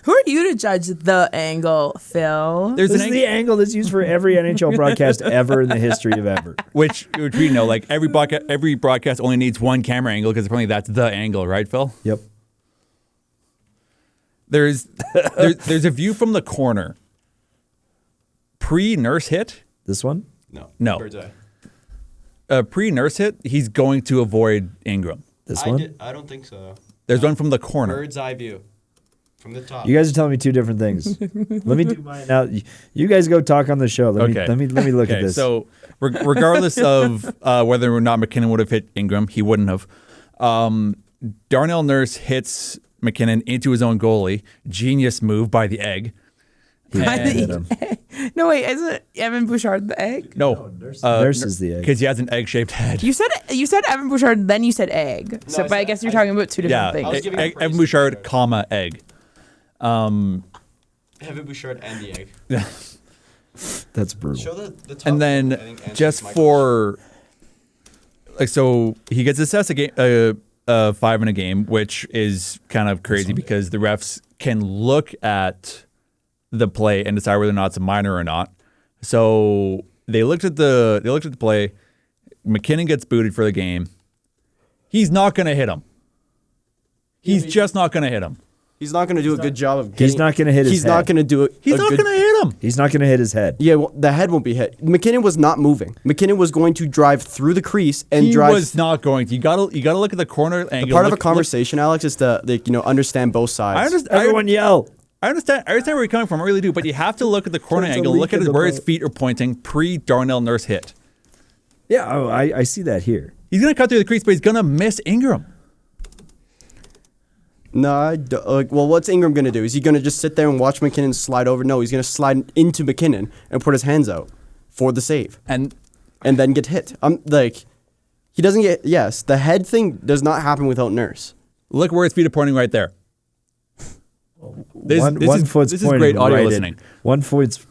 Who are you to judge the angle, Phil? There's This an is the angle that's used for every NHL broadcast ever in the history of ever. which we know, like every broadcast only needs one camera angle because apparently that's the angle, right, Phil? Yep. There's a view from the corner. Pre-nurse hit, This one? no. Bird's eye. Pre-nurse hit, he's going to avoid Ingram. This one? I don't think so. There's one from the corner. Bird's eye view from the top. You guys are telling me two different things. Let me do mine now. You guys go talk on the show. Let me look at this. So regardless of whether or not McKinnon would have hit Ingram, he wouldn't have. Darnell Nurse hits McKinnon into his own goalie. Genius move by the egg. He hit him. No, wait, isn't Evan Bouchard the egg? No, Nurse is the egg. because he has an egg-shaped head. You said Evan Bouchard, then you said egg. So, but I guess you're talking about two different Yeah, things. Evan Bouchard, comma egg. Evan Bouchard and the egg. That's brutal. Show the top. And then just for like, so he gets assessed a game, 5 in a game, which is kind of crazy because the refs can look at the play and decide whether or not it's a minor or not. So they looked at the play. McKinnon gets booted for the game. He's not going to hit him. He's just not going to hit him. He's not going to do a good job of getting. He's not going to hit his He's head. not going to do it. He's not going to hit him. He's not going to hit his head. Yeah, well, the head won't be hit. McKinnon was not moving. McKinnon was going to drive through the crease and He drive. was not going to. You got to look at the corner angle. Part of a Look- conversation, Alex, is to understand both sides. I understand. Everyone yell. I understand where you're coming from. I really do. But you have to look at the corner There's a angle. leak Look at in the where his boat. feet are pointing pre-Darnell Nurse hit. Yeah, I see that here. He's going to cut through the crease, but he's going to miss Ingram. No, I don't. Well, what's Ingram going to do? Is he going to just sit there and watch McKinnon slide over? No, he's going to slide into McKinnon and put his hands out for the save And and then get hit. He doesn't get. Yes, the head thing does not happen without Nurse. look where his feet are pointing right there. This Foot's is pointing great audio right listening. One foot's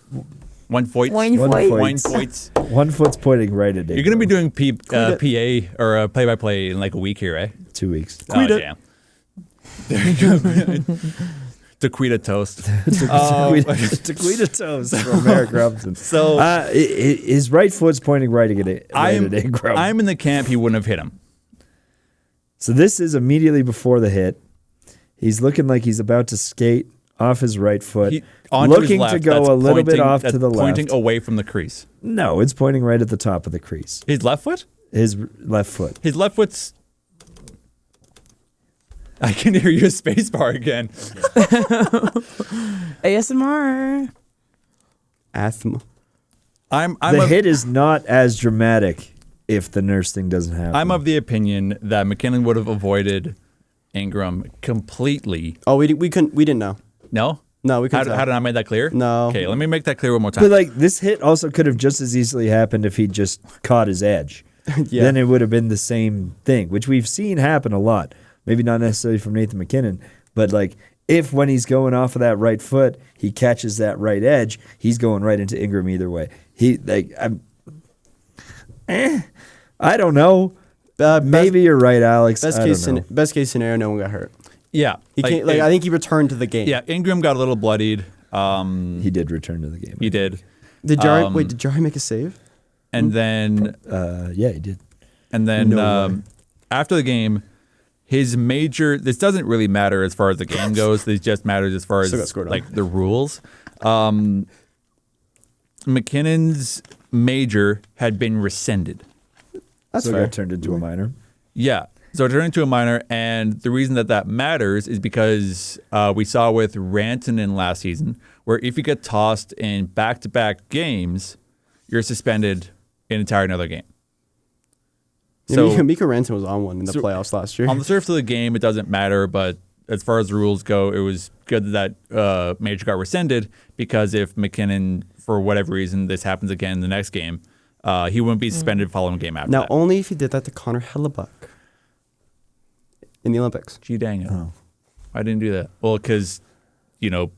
One foot. One foot. One foot. pointing right at it. You're going to be doing PA or play-by-play in like a week here, eh? 2 weeks. Oh, damn. There you go. Tequila toast. Tequila toast from Marek Robinson. So his right foot's pointing right at it. I'm in the camp he wouldn't have hit him. So this is immediately before the hit. He's looking like he's about to skate off his right foot, Onto his looking left, to go that's a little bit pointing- off that's to the pointing left. away from the crease. No, it's pointing right at the top of the crease. His left foot? His left foot. His left foot's... I can hear your space bar again. ASMR. Asthma. The hit is not as dramatic if the Nurse thing doesn't happen. I'm of the opinion that McKinnon would have avoided Ingram completely. Oh, we didn't know. No? No, we couldn't. How did I make that clear? No. Okay, let me make that clear one more time. But like this hit also could have just as easily happened if he just caught his edge. Yeah. Then it would have been the same thing, which we've seen happen a lot. Maybe not necessarily from Nathan McKinnon, but like if when he's going off of that right foot, he catches that right edge, he's going right into Ingram either way. I don't know. Maybe you're right, Alex. Best case scenario, no one got hurt. Yeah. I think he returned to the game. Yeah, Ingram got a little bloodied. He did return to the game. He did. Did Jari make a save? And then Yeah, he did. And then after the game, his major. This doesn't really matter as far as the game goes. This just matters as far as like the rules. McKinnon's major had been rescinded. That's fair. It got turned into a minor. Yeah. So it turned into a minor, and the reason that matters is because we saw with Rantanen last season, where if you get tossed in back-to-back games, you're suspended an entire another game. So Mikko Rantanen was on one in the playoffs last year. On the surface of the game, it doesn't matter, but as far as the rules go, it was good that major got rescinded, because if McKinnon, for whatever reason, this happens again in the next game, he wouldn't be suspended following game after that. Only if he did that to Connor Hellebuck in the Olympics. Gee dang it. I didn't do that. Well, because,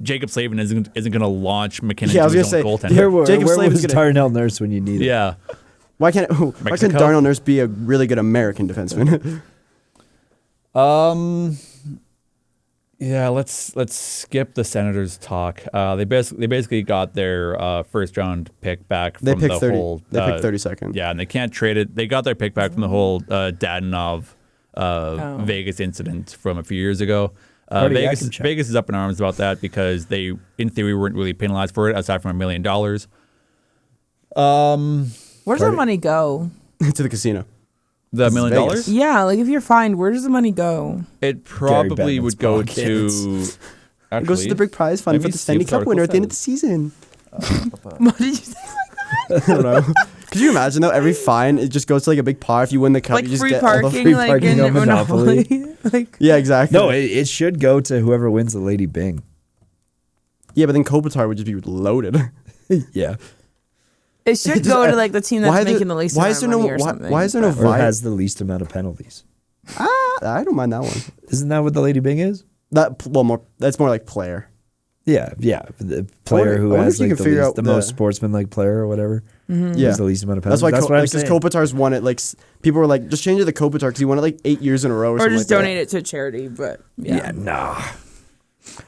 Jacob Slavin isn't going to launch McKinnon to his own goaltender. Jacob Slavin was Darnell Nurse when you need it. Yeah. Why can't Darnell Nurse be a really good American defenseman? Yeah, let's skip the Senators talk. They basically got their first round pick back from the whole. They picked 32nd. Yeah, and they can't trade it. They got their pick back from the whole Dadonov Vegas incident from a few years ago. Vegas is up in arms about that because they, in theory, weren't really penalized for it aside from $1 million. Where does that money go? To the casino. The $1 million? Yeah, like if you're fined, where does the money go? It probably would go to. It goes to the big prize fund for the Stanley Cup winner at the end of the season. What did you say like that? I don't know. Could you imagine though? Every fine it just goes to like a big pot. If you win the cup, you just free get parking, all the free parking in Monopoly. Yeah, exactly. No, it should go to whoever wins the Lady Bing. Yeah, but then Kopitar would just be loaded. Yeah. It should go to like the team that's making the least amount of money or something. Why is there no Or has the least amount of penalties? I don't mind that one. Isn't that what the Lady Bing is? That's more like player. Yeah. The player who has like the most sportsman-like player or whatever. Mm-hmm. Yeah, has the least amount of penalties. That's why because Kopitar's won it. Like people were like, just change it to Kopitar because he won it like 8 years in a row, or something just like donate it to a charity. But yeah, nah.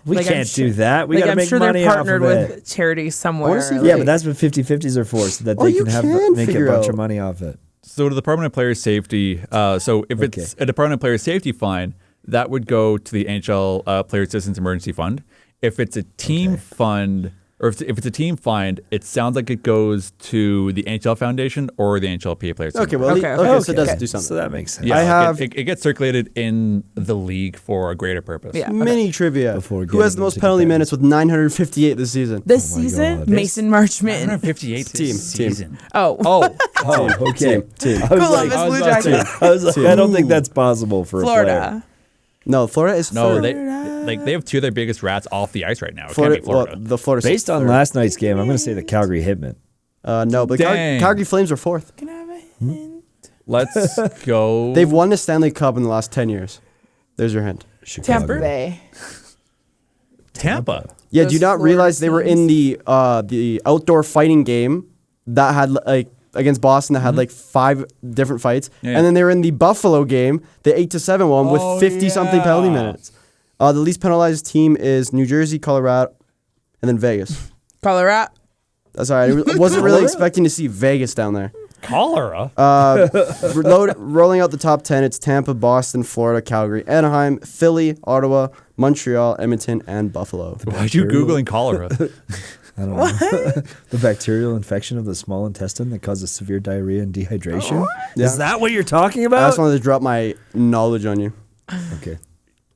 We can't do that. We got to make sure money they're off partnered of it. with charities somewhere. Yeah, but that's what 50-50s are for, so that they can make a bunch of money off it. So to the Department of Player Safety, so if it's a Department of Player Safety fine, that would go to the NHL Player Assistance Emergency Fund. If it's a team fund, or if it's a team fine, it sounds like it goes to the NHL Foundation or the NHLPA Players. Okay, well, so it does do something. So that makes sense. Yeah, it gets circulated in the league for a greater purpose. Yeah. Mini trivia. Who has the most penalty minutes with 958 this season? This season, Mason Marchment. 958 this season. Oh, okay. Team. Columbus Blue Jackets. I was like, I don't think that's possible for Florida. a player. No, Florida is No, Florida. they have two of their biggest rats off the ice right now. It Florida, can't be Florida. well, the Florida Based on last night's game, I'm going to say the Calgary Hitmen. No, but Calgary Flames are fourth. Can I have a hint? Let's go. They've won the Stanley Cup in the last 10 years. There's your hint. Tampa Bay. Tampa. Yeah, Those do you not Florida realize they were in the outdoor fighting game that had like against Boston that had like 5 different fights, and then they were in the Buffalo game, the 8-7 one with 50-something penalty minutes. The least penalized team is New Jersey, Colorado, and then Vegas. Colorado. That's all right. I wasn't really expecting to see Vegas down there. Cholera. Rolling out the top 10, it's Tampa, Boston, Florida, Calgary, Anaheim, Philly, Ottawa, Montreal, Edmonton, and Buffalo. Why'd you Googling cholera? I don't know. The bacterial infection of the small intestine that causes severe diarrhea and dehydration. Is that what you're talking about? I just wanted to drop my knowledge on you. Okay.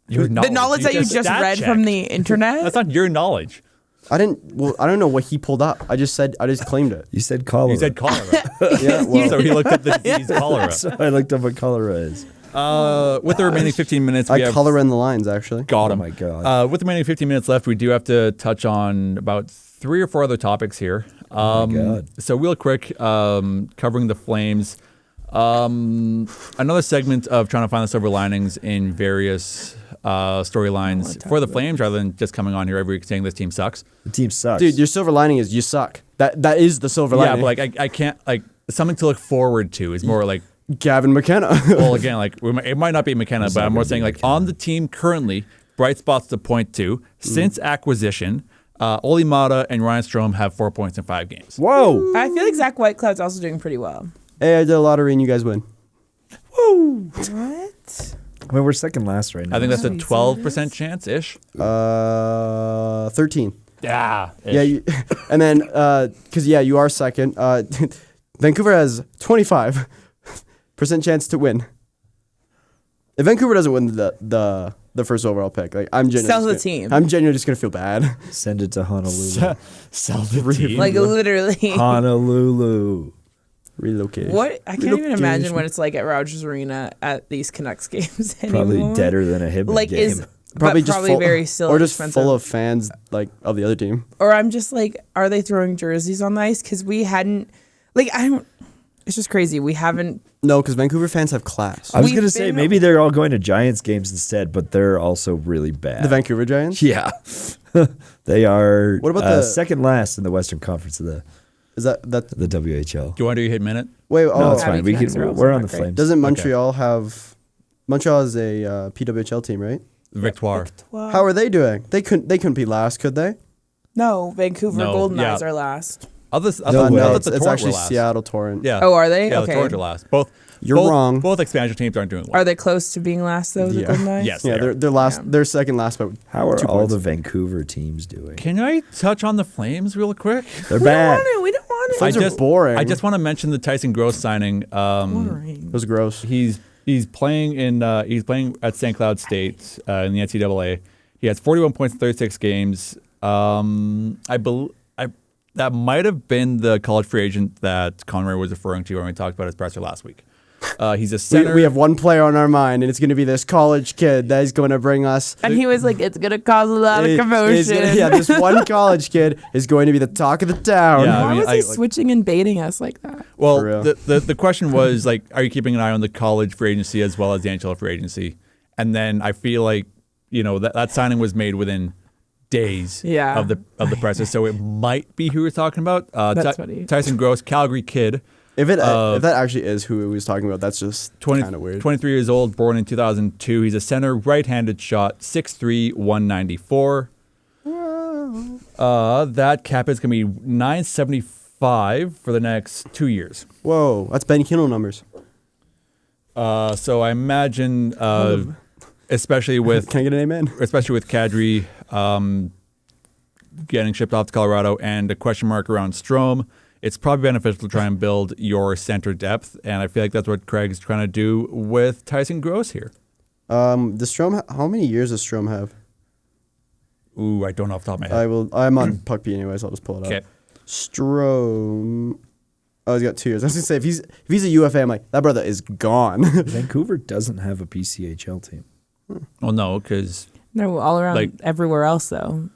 Your The knowledge that you just read from the internet? That's not your knowledge. I don't know what he pulled up. I just claimed it. You said cholera. You said cholera. Yeah, well, So he looked up the disease cholera. So I looked up what cholera is. With the remaining 15 minutes, we have cholera in the lines, actually. got Oh him. my God. With the remaining 15 minutes left, we do have to touch on about 3 or 4 other topics here. Oh my God. So real quick, covering the Flames. Another segment of trying to find the silver linings in various storylines for the Flames, rather than just coming on here every week saying this team sucks. The team sucks. Dude, your silver lining is you suck. That is the silver Yeah, lining. but like I can't, like, something to look forward to is more like, Gavin McKenna. well, again, like it might not be McKenna, but I'm more saying like on the team currently, bright spots to point to since acquisition. Oli Mata and Ryan Strome have 4 points in 5 games. Whoa. I feel like Zach Whitecloud's also doing pretty well. Hey, I did a lottery and you guys win. What? I mean, we're second last right now. I think that's a Are you 12% chance ish. 13. Yeah. Yeah, and then because you are second. Vancouver has 25% chance to win. If Vancouver doesn't win the first overall pick, like I'm genuinely Sell the team. I'm genuinely just gonna feel bad. Send it to Honolulu. Sell the team. Like literally. Honolulu. Relocation. What? I can't even imagine what it's like at Rogers Arena at these Canucks games anymore. Probably deader than a Hitmen Like game. is Probably but just probably full, very still or just expensive. full of fans like of the other team. Or I'm just like, are they throwing jerseys on the ice? Because we hadn't, like, I don't. It's just crazy. We haven't. No, because Vancouver fans have class. I was We've going to say been- maybe they're all going to Giants games instead, but they're also really bad. The Vancouver Giants. Yeah. They are What about the- second last in the Western Conference of the Is that the WHL. Do you want to do your hit minute? wait? No, Oh, it's fine. We Canucks can, are also we're on not the great. Flames. doesn't Montreal have? Montreal is a PWHL team, right? Victoire. How are they doing? They couldn't be last, could they? No, Vancouver No, Golden yeah. Eyes are last. Others, No other, way. other it's, the it's Torrent actually were last. Seattle Torrent. Yeah. Oh, are they? Yeah, Okay. the Torrent are last. Both. You're both- wrong. Both expansion teams aren't doing well. Are they close to being last though? The Yeah. Golden Eyes. Yes. Yeah, they are. they're last. Yeah. They're second last, but How are 2 all points. the Vancouver teams doing? Can I touch on the Flames real quick? They're We don't bad. want to. We don't want to. Flames are boring. I just want to mention the Tyson Gross signing. It was gross. He's playing at St. Cloud State in the NCAA. He has 41 points in 36 games. That might have been the college free agent that Conroy was referring to when we talked about his presser last week. He's a center. We have one player on our mind, and it's going to be this college kid that is going to bring us. And he was like, "It's gonna cause a lot of It- commotion." it's gonna- yeah, this one college kid is going to be the talk of the town. Yeah. Why I mean, was he like- switching and baiting us like that? For Well, real. the question was like, are you keeping an eye on the college free agency as well as the NHL free agency? And then I feel like that signing was made within days Yeah. of the presser, so it might be who we're talking about. That's funny. Tyson Gross, Calgary kid. If that actually is who he was talking about, that's just 20, kind of weird. 23 years old, born in 2002. He's a center, right-handed shot, 6'3", 194. That cap is going to be $975 for the next 2 years. Whoa, that's Ben Kennel numbers. So I imagine, especially with Can I get an amen? especially with Kadri getting shipped off to Colorado and a question mark around Strome, it's probably beneficial to try and build your center depth, and I feel like that's what Craig's trying to do with Tyson Gross here. Does Strome? How many years does Strome have? Ooh, I don't know off the top of my head. I'm on Puck B anyways. I'll just pull it Okay. up. Strome. Oh, he's got 2 years. I was gonna say if he's a UFA, I'm like that brother is gone. Vancouver doesn't have a PCHL team. Well, no, because No, all around Like- everywhere else though.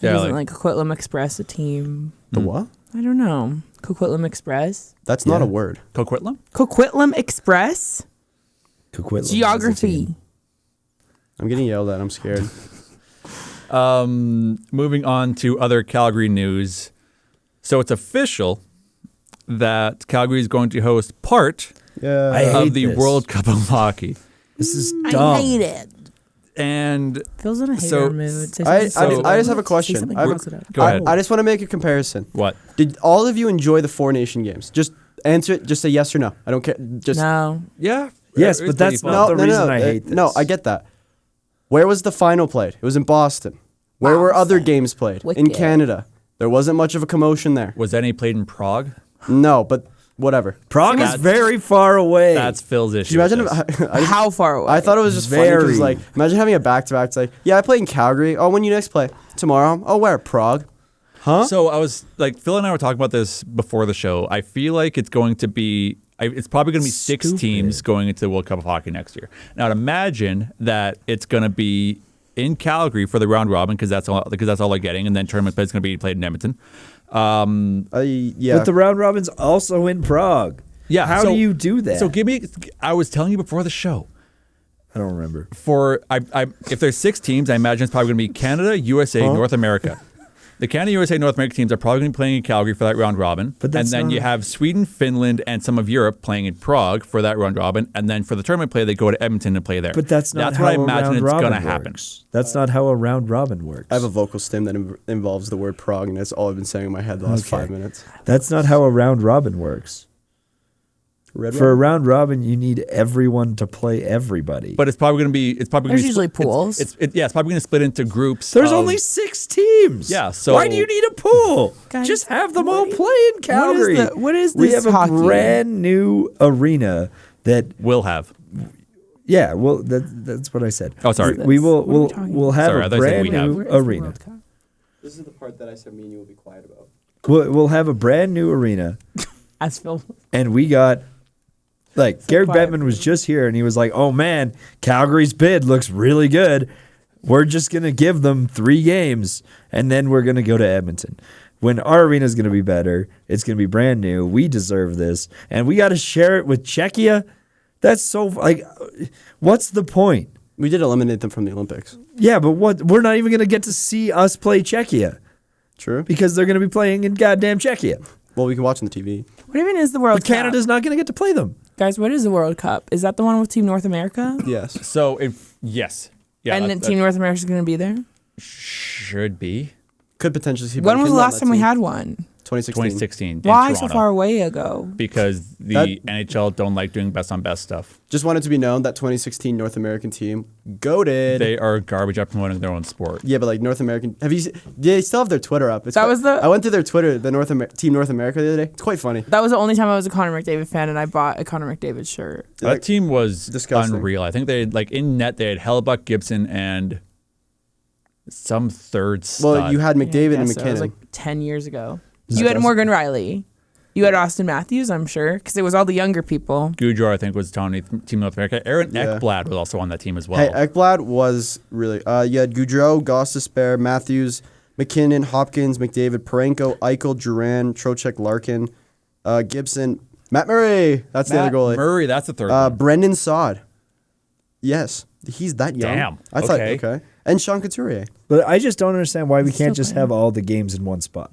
Yeah, Isn't like Coquitlam Express a team? The what? I don't know. Coquitlam Express. That's not a word. Coquitlam? Coquitlam Express. Coquitlam is a Geography. team. I'm getting yelled at. I'm scared. Moving on to other Calgary news. So it's official that Calgary is going to host part Yeah. I hate of the this. World Cup of Hockey. This is dumb. it. And Phil's in a hater So- mood. Say I something just have a Say question. something I have a- positive. go ahead. I just want to make a comparison. What? Did all of you enjoy the 4 Nation games? Just answer it. Just say yes or no. I don't care. Just No. Yeah. Yes, it was but that's pretty not fun. the reason I hate this. No, I get that. Where was the final played? It was in Boston. Where were other games played? In Wicked. Canada. There wasn't much of a commotion there. Was any played in Prague? No, but whatever. Prague is very far away. That's Phil's issue. Can you imagine? with this. How far away? I thought it was just funny Very. because, like, imagine having a back-to-back. It's like, yeah, I played in Calgary. Oh, when you next play? Tomorrow. Oh, where? Prague. Huh? So I was like, Phil and I were talking about this before the show. I feel like it's going to be, it's probably going to be 6 Stupid. teams going into the World Cup of Hockey next year. Now, I'd imagine that it's going to be in Calgary for the round robin because that's all they're getting, and then tournament play is going to be played in Edmonton. Yeah. But the round robin's also in Prague. Yeah, How so- do you do that? So I was telling you before the show. I don't remember. If there's 6 teams, I imagine it's probably going to be Canada, USA, North America. The Canada, USA, North America teams are probably going to be playing in Calgary for that round robin. But that's and then you not- have Sweden, Finland, and some of Europe playing in Prague for that round robin. And then for the tournament play, they go to Edmonton to play there. But that's not how what I a imagine round it's robin going to works. happen. That's not how a round robin works. I have a vocal stim that involves the word Prague, and that's all I've been saying in my head the last Okay. 5 minutes. That's not how a round robin works. Red For a Robin? round robin, you need everyone to play everybody. But it's probably going to be. It's probably There's gonna be usually split- pools. It's probably going to split into groups. there's of- only 6 teams. Yeah, so- why do you need a pool? Guys, Just have them what all do you- play in Calgary. what is We this have a hockey? brand new arena that. will have. Yeah, well, that's what I said. Oh, sorry. We will. What are we We'll talking we'll have Sorry, I a thought you said brand we have. new Where is the arena. World Cup? This is the part that I said me and you will be quiet about. We'll have a brand new arena, As Phil. and we got. Like, Gary quiet. Bettman was just here, and he was like, oh, man, Calgary's bid looks really good. We're just going to give them 3 games, and then we're going to go to Edmonton. When our arena is going to be better, it's going to be brand new. We deserve this. And we got to share it with Czechia? That's so, like, what's the point? We did eliminate them from the Olympics. Yeah, but what? We're not even going to get to see us play Czechia True. because they're going to be playing in goddamn Czechia. Well, we can watch on the TV. What even is the World But Cup? Canada's not going to get to play them. Guys, what is the World Cup? Is that the one with Team North America? Yes. So yes, yeah, And then Team North America is going to be there? should be Could potentially see. When was the Finland on last that time we team. had one? 2016. 2016. in Why so Toronto. far away ago? Because the That- NHL don't like doing best on best stuff. Just wanted to be known that 2016 North American team goated. They are garbage at promoting their own sport. Yeah, but like North American. Have you? They still have their Twitter up. It's That quite- was the- I went through their Twitter, the Team North America the other day. It's quite funny. That was the only time I was a Connor McDavid fan, and I bought a Connor McDavid shirt. That Like, team was disgusting. unreal. I think they had, like in net they had Hellebuck, Gibson, and some third stud. Well, you had McDavid Yeah, I and guess so. It was McKinnon. like 10 years ago. Is You that had us? Morgan Riley. You had Austin Matthews, I'm sure, because it was all the younger people. Gujar, I think, was Tony Team North America. Aaron Yeah. Ekblad was also on that team as well. Hey, Ekblad was really. You had Goudreau, Gostisbehere, Matthews, McKinnon, Hopkins, McDavid, Parenko, Eichel, Duran, Trocheck, Larkin, Gibson, Matt Murray. That's the other goalie. Murray, that's the third one. Brendan Saad. Yes, he's that young. Damn. I thought Okay. okay. And Sean Couturier. But I just don't understand why we can't still just playing. have all the games in one spot.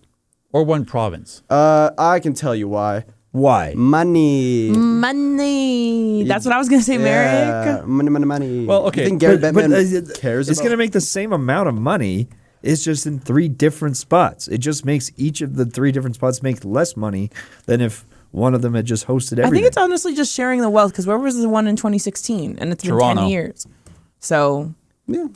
Or one province. I can tell you why. Why? Money. Money. That's what I was going to say, Yeah, Marek. money. Well, okay, You think Gary But Bettman cares it's about going to make the same amount of money. It's just in 3 different spots. It just makes each of the 3 different spots make less money than if one of them had just hosted everything. I think it's honestly just sharing the wealth, because where was the one in 2016? And it's been Toronto. 10 years. So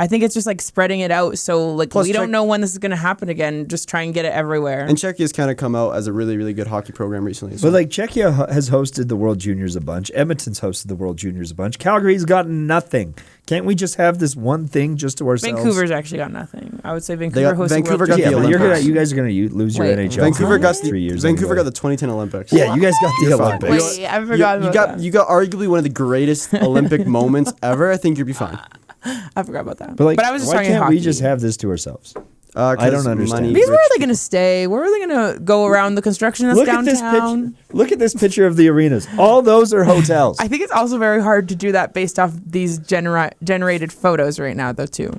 I think it's just like spreading it out. So like Plus we don't Czech- know when this is going to happen again. Just try and get it everywhere. And Czechia's kind of come out as a really, really good hockey program recently. So. But like Czechia has hosted the World Juniors a bunch. Edmonton's hosted the World Juniors a bunch. Calgary's gotten nothing. Can't we just have this one thing just to ourselves? Vancouver's actually got nothing. I would say Vancouver got- hosted Vancouver World got the Yeah, Juniors. but Olympics. you guys are going to lose your Wait, NHL. Vancouver for got 3 years. Vancouver got anyway. the 2010 Olympics. Yeah, you guys got the You're fine. Olympics. Wait, I forgot about that. You got arguably one of the greatest Olympic moments ever. I think you'll be fine. I forgot about that. But like, I was just why talking can't hockey. we just have this to ourselves? 'Cause I don't understand. money, Because where rich are they going to stay? Where are they going to go around the construction that's Look at this downtown? picture. Look at this picture of the arenas. All those are hotels. I think it's also very hard to do that based off these generated photos right now, though, too.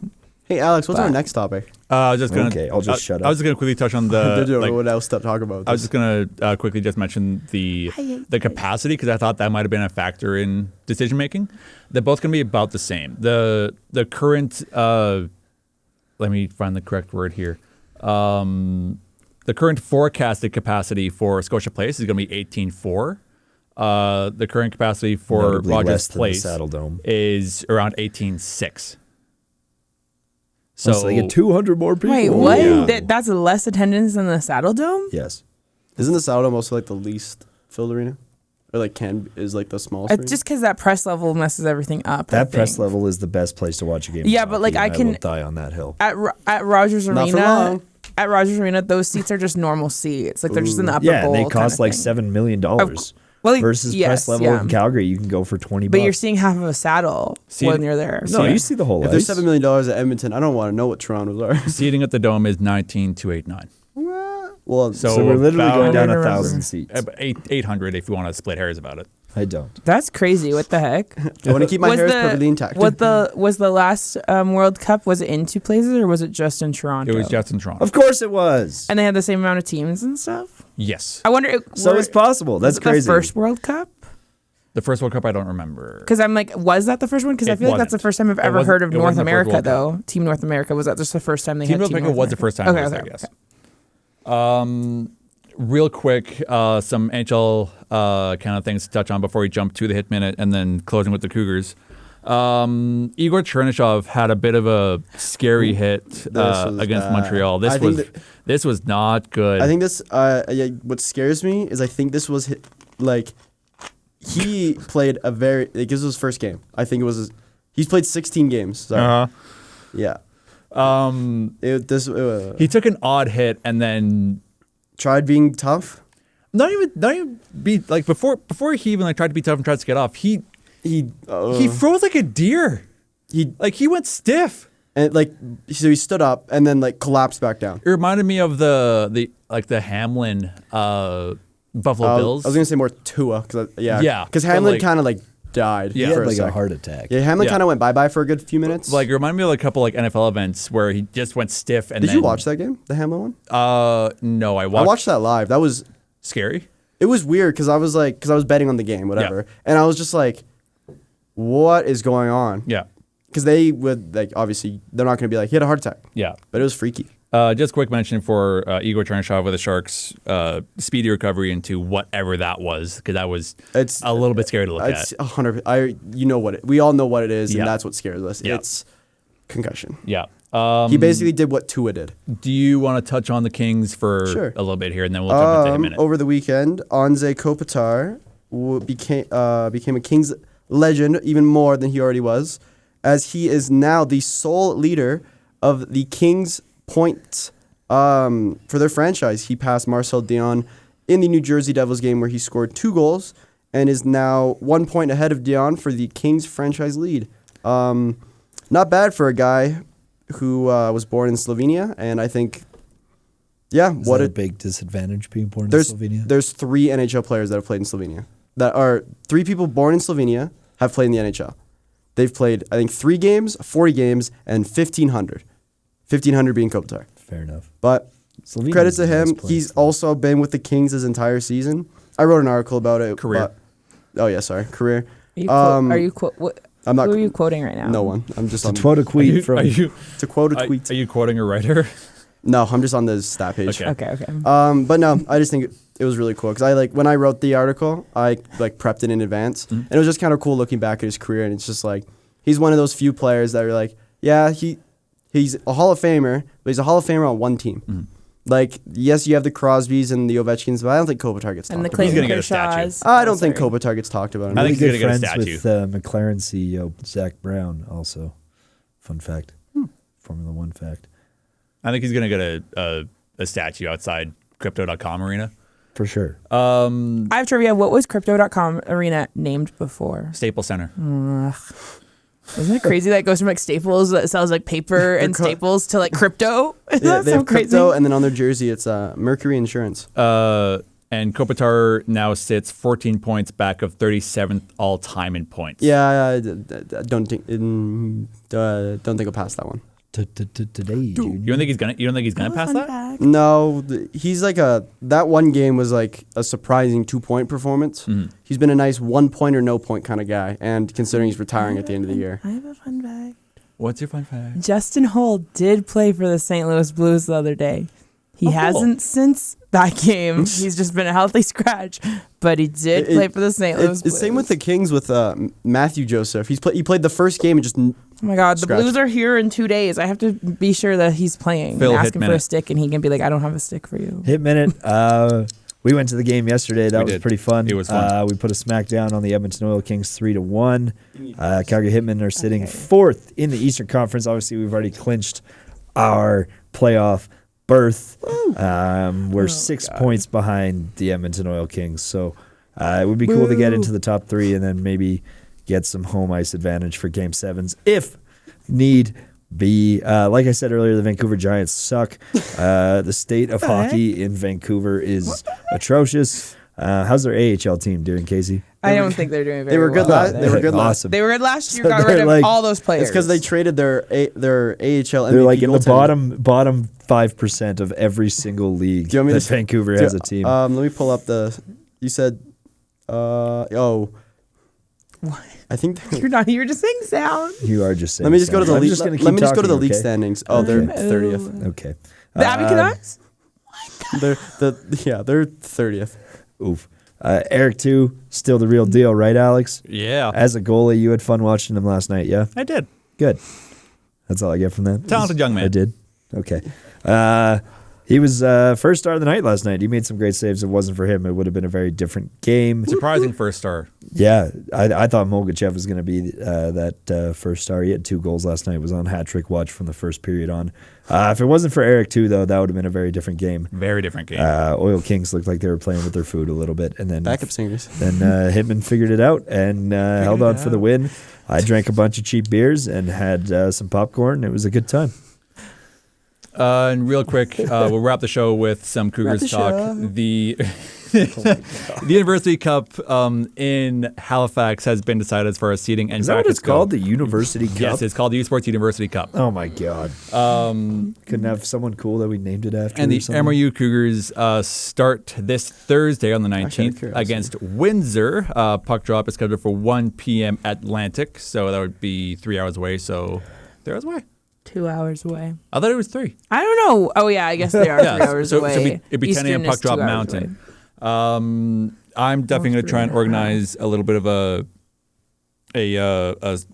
Hey, Alex, what's our But- next topic? I was just gonna. Okay, I'll just shut I was up. just gonna quickly touch on I the. don't know like, what else to talk about. I was just gonna quickly just mention the capacity, because I thought that might have been a factor in decision making. They're both gonna be about the same. The current. Let me find the correct word here. The current forecasted capacity for Scotia Place is gonna be 18.4. The current capacity for Notably Rogers less than the Place Saddle Dome. is around 18.6. So So they get 200 more people. Wait, what? Yeah. That's less attendance than the Saddle Dome? Yes. Isn't the Saddle Dome also like the least filled arena? Or like is like the smallest arena? It's just because that press level messes everything up. I That press think. level is the best place to watch a game. Yeah, of but, like, hockey, I and can- will die on that hill. At Rogers Not for Arena. long. At Rogers Arena, those seats are just normal seats. Like they're just in the upper Yeah, bowl. and they kind cost of like thing. $7 million. Well, like, versus yes, press level yeah. in Calgary, you can go for $20. But you're seeing half of a saddle when you're there. no, you see the whole If there's ice. $7 million at Edmonton, I don't want to know what Toronto's are. seating at the Dome is 19,289. Well, So So we're literally about- going down I don't 1,000 remember. seats. 800 if you want to split hairs about it. I don't. That's crazy. What the heck? I want to keep my hair perfectly intact. Was the last World Cup, was it in two places or was it just in Toronto? It was just in Toronto. Of course it was. And they had the same amount of teams and stuff? Yes. I wonder. So it's possible. That's crazy. The first World Cup? The first World Cup, I don't remember. Because I'm like, was that the first one? Because I feel like that's the first time I've ever heard of North America, though. Team North America. Was that just the first time they had Team North America? Was the first time it was there, yes. Real quick, some NHL kind of things to touch on before we jump to the Hit Minute and then closing with the Cougars. Igor Chernyshov had a bit of a scary hit against Montreal. This was not good. I think this. What scares me is I think this was he played a very. This was his first game. I think it was. He's played 16 games. So. Yeah. He took an odd hit and then tried being tough. Not even be like before he even tried to be tough and tried to get off. He froze like a deer. He went stiff. And so he stood up and then collapsed back down. It reminded me of the Hamlin Buffalo Bills. I was gonna say more Tua yeah. Because Hamlin kind of died. He had a heart attack. Yeah, Hamlin kind of went bye for a good few minutes. It reminded me of a couple NFL events where he just went stiff. And did you watch that game, the Hamlin one? No, I watched that live. That was scary. It was weird because I was betting on the game, whatever, and I was just like, what is going on? Yeah. Because they would obviously they're not going to be he had a heart attack. Yeah. But it was freaky. Just quick mention for Igor Chernyshov with the Sharks, speedy recovery into whatever that was, because that was a little bit scary to look at. 100%. We all know what it is, and that's what scares us. Yeah. It's concussion. Yeah. He basically did what Tua did. Do you want to touch on the Kings for a little bit here, and then we'll jump into a minute? Over the weekend, Anze Kopitar became a Kings legend even more than he already was, as he is now the sole leader of the Kings points for their franchise. He passed Marcel Dion in the New Jersey Devils game where he scored 2 goals and is now 1 point ahead of Dion for the Kings franchise lead. Not bad for a guy who was born in Slovenia, and I think, is that a big disadvantage being born in Slovenia? There's 3 NHL players that have played in Slovenia. That are 3 people born in Slovenia have played in the NHL. They've played, I think, 3 games, 40 games, and 1,500. 1,500 being Kopitar. Fair enough. But Slovenia's credit to him, nice he's also been with the Kings his entire season. I wrote an article about it. Career. Career. Are you I'm not. Who are you quoting right now? No one. I'm just on. To quote a tweet To quote a tweet. Are you quoting a writer? No, I'm just on the stat page. Okay. But no, I just think it was really cool because when I wrote the article, I prepped it in advance, and it was just kind of cool looking back at his career, and it's just he's one of those few players that are he's a Hall of Famer, but he's a Hall of Famer on one team. Mm-hmm. Yes, you have the Crosbys and the Ovechkins, but I don't think Kopitar gets talked about. He's going to get a statue. I don't think Kopitar gets talked about. I think he's going to get a statue. With McLaren CEO Zach Brown, also. Fun fact. Formula One fact. I think he's going to get a statue outside Crypto.com arena. For sure. I have trivia. What was Crypto.com arena named before? Staples Center. Isn't it crazy that it goes from Staples that sells paper and staples to crypto? Isn't that they so have crazy? crypto, and then on their jersey it's Mercury Insurance. And Kopitar now sits 14 points back of 37th all time in points. Yeah, I don't think I'll pass that one. Today, you don't think he's gonna pass that? No, he's that one game was a surprising 2-point performance. Mm-hmm. He's been a nice 1 point or no point kind of guy, and considering he's retiring at the end of the year. I have a fun fact. What's your fun fact? Justin Holt did play for the St. Louis Blues the other day. He hasn't since that game. He's just been a healthy scratch, but he did play for the St. Louis Blues. It's same with the Kings with Matthew Joseph. He played the first game and just. Oh my God, the Blues are here in 2 days. I have to be sure that he's playing. Ask him for a stick, and he can be like, I don't have a stick for you. Hit minute. We went to the game yesterday. That was pretty fun. It was fun. We put a smackdown on the Edmonton Oil Kings 3-1. Calgary Hitmen are sitting 4th in the Eastern Conference. Obviously, we've already clinched our playoff berth. We're 6 points behind the Edmonton Oil Kings. So it would be cool to get into the top 3 and then maybe get some home ice advantage for Game 7s if need be. Like I said earlier, the Vancouver Giants suck. The state of hockey in Vancouver is atrocious. How's their AHL team doing, Casey? I don't think they're doing very They were good. well. They were good last. Awesome. They were good last year. So Got rid they're of like- all those players. It's because they traded their AHL MVP. They're like in the goaltender. bottom 5% of every single league Do you want me that to- Vancouver Do- has a team. Let me pull up the. You said. What? I think. You're not. You're just saying sound. You are just saying. Let me just go to the I'm league. just gonna Let keep me just go to the talking, league okay? standings. Oh, they're Okay. 30th. Okay. The Abby Canucks. They're 30th. Oof. Eric too, still the real deal, right, Alex? Yeah. As a goalie, you had fun watching him last night, yeah? I did. Good. That's all I get from that. Talented young man. I did. Okay. He was first star of the night last night. He made some great saves. If it wasn't for him, it would have been a very different game. Surprising first star. Yeah, I thought Mogachev was going to be that first star. He had 2 goals last night. Was on hat trick watch from the first period on. If it wasn't for Eric too, though, that would have been a very different game. Very different game. Oil Kings looked like they were playing with their food a little bit, and then Backup singers. Then Hitmen figured it out and held on for the win. I drank a bunch of cheap beers and had some popcorn. It was a good time. And real quick, we'll wrap the show with some Cougars talk. The the University Cup in Halifax has been decided as far as seating and Is that what brackets it's called? go. The University Cup? Yes, it's called the U Sports University Cup. Oh my God. Couldn't have someone cool that we named it after. And or the something? MRU Cougars start this Thursday on the 19th against Windsor. Puck drop is scheduled for 1 p.m. Atlantic, so that would be 3 hours away. So 3 hours away? 2 hours away. I thought it was 3. I don't know. Oh yeah, I guess they are 3 hours so away. it'd be 10 a.m. Eastern Puck is drop 2 hours Mountain. away. I'm definitely going to try and organize a little bit of a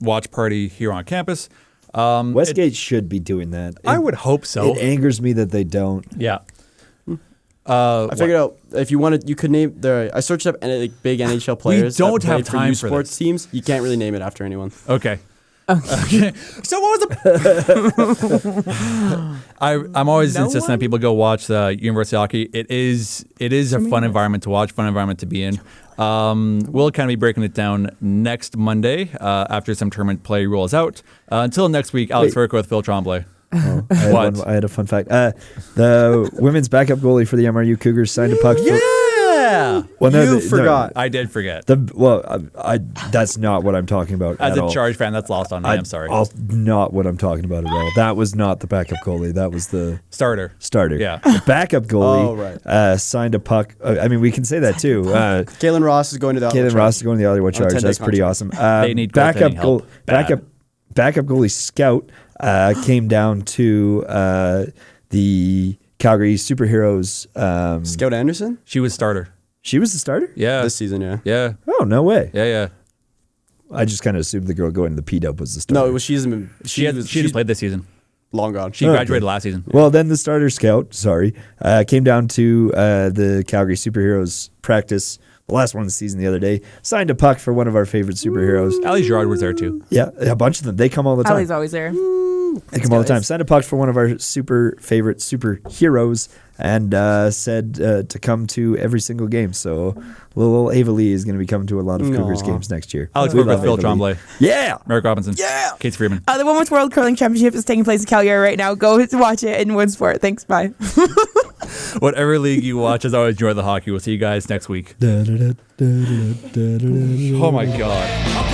watch party here on campus. Westgate should be doing that. I would hope so. It angers me that they don't. Yeah. I figured out if you wanted, you could name the. I searched up like big NHL players. don't that have played time U for sports this. teams. You can't really name it after anyone. Okay. Okay. So what was the? I'm always insistent that people go watch the University hockey. It is a fun environment to watch, fun environment to be in. We'll kind of be breaking it down next Monday after some tournament play rolls out. Until next week, Alex Verco with Phil Tremblay. Oh, What? I had a fun fact. The women's backup goalie for the MRU Cougars signed a puck. Yeah. Well, no, You forgot. I did forget. I that's not what I'm talking about. As at a all. Charge fan, that's lost on me. I'm sorry. Not what I'm talking about at all. That was not the backup goalie. That was the Starter. starter. The backup goalie signed a puck. I mean, we can say that too. Kalen Ross is going to the. Kalen Ross is going to the Ottawa Charge. 10-day That's pretty contract. awesome. They need backup goaltending help bad. Backup goalie Scout came down to the Calgary Superheroes. Scout Anderson She was starter. She was the starter? Yeah. this season. Yeah. Yeah. Oh, no way. Yeah. I just kind of assumed the girl going to the P-Dub was the starter. No, it was she hasn't been. She just played this season. long gone. She graduated last season. Well, then the starter scout, came down to the Calgary Superheroes practice, the last one of the season the other day, signed a puck for one of our favorite superheroes. Ali Girard was there too. Yeah, a bunch of them. They come all the time. Ali's always there. They come all the time. Signed a puck for one of our super favorite superheroes and said to come to every single game. So little Ava Lee is going to be coming to a lot of Cougars games next year. Alex We Burke with love Phil Ava Lee. Tremblay. Yeah. Merrick Robinson. Yeah. Casey Freeman. The Women's World Curling Championship is taking place in Calgary right now. Go watch it in Woodsport. Thanks. Bye. Whatever league you watch, as always, enjoy the hockey. We'll see you guys next week. Oh my God.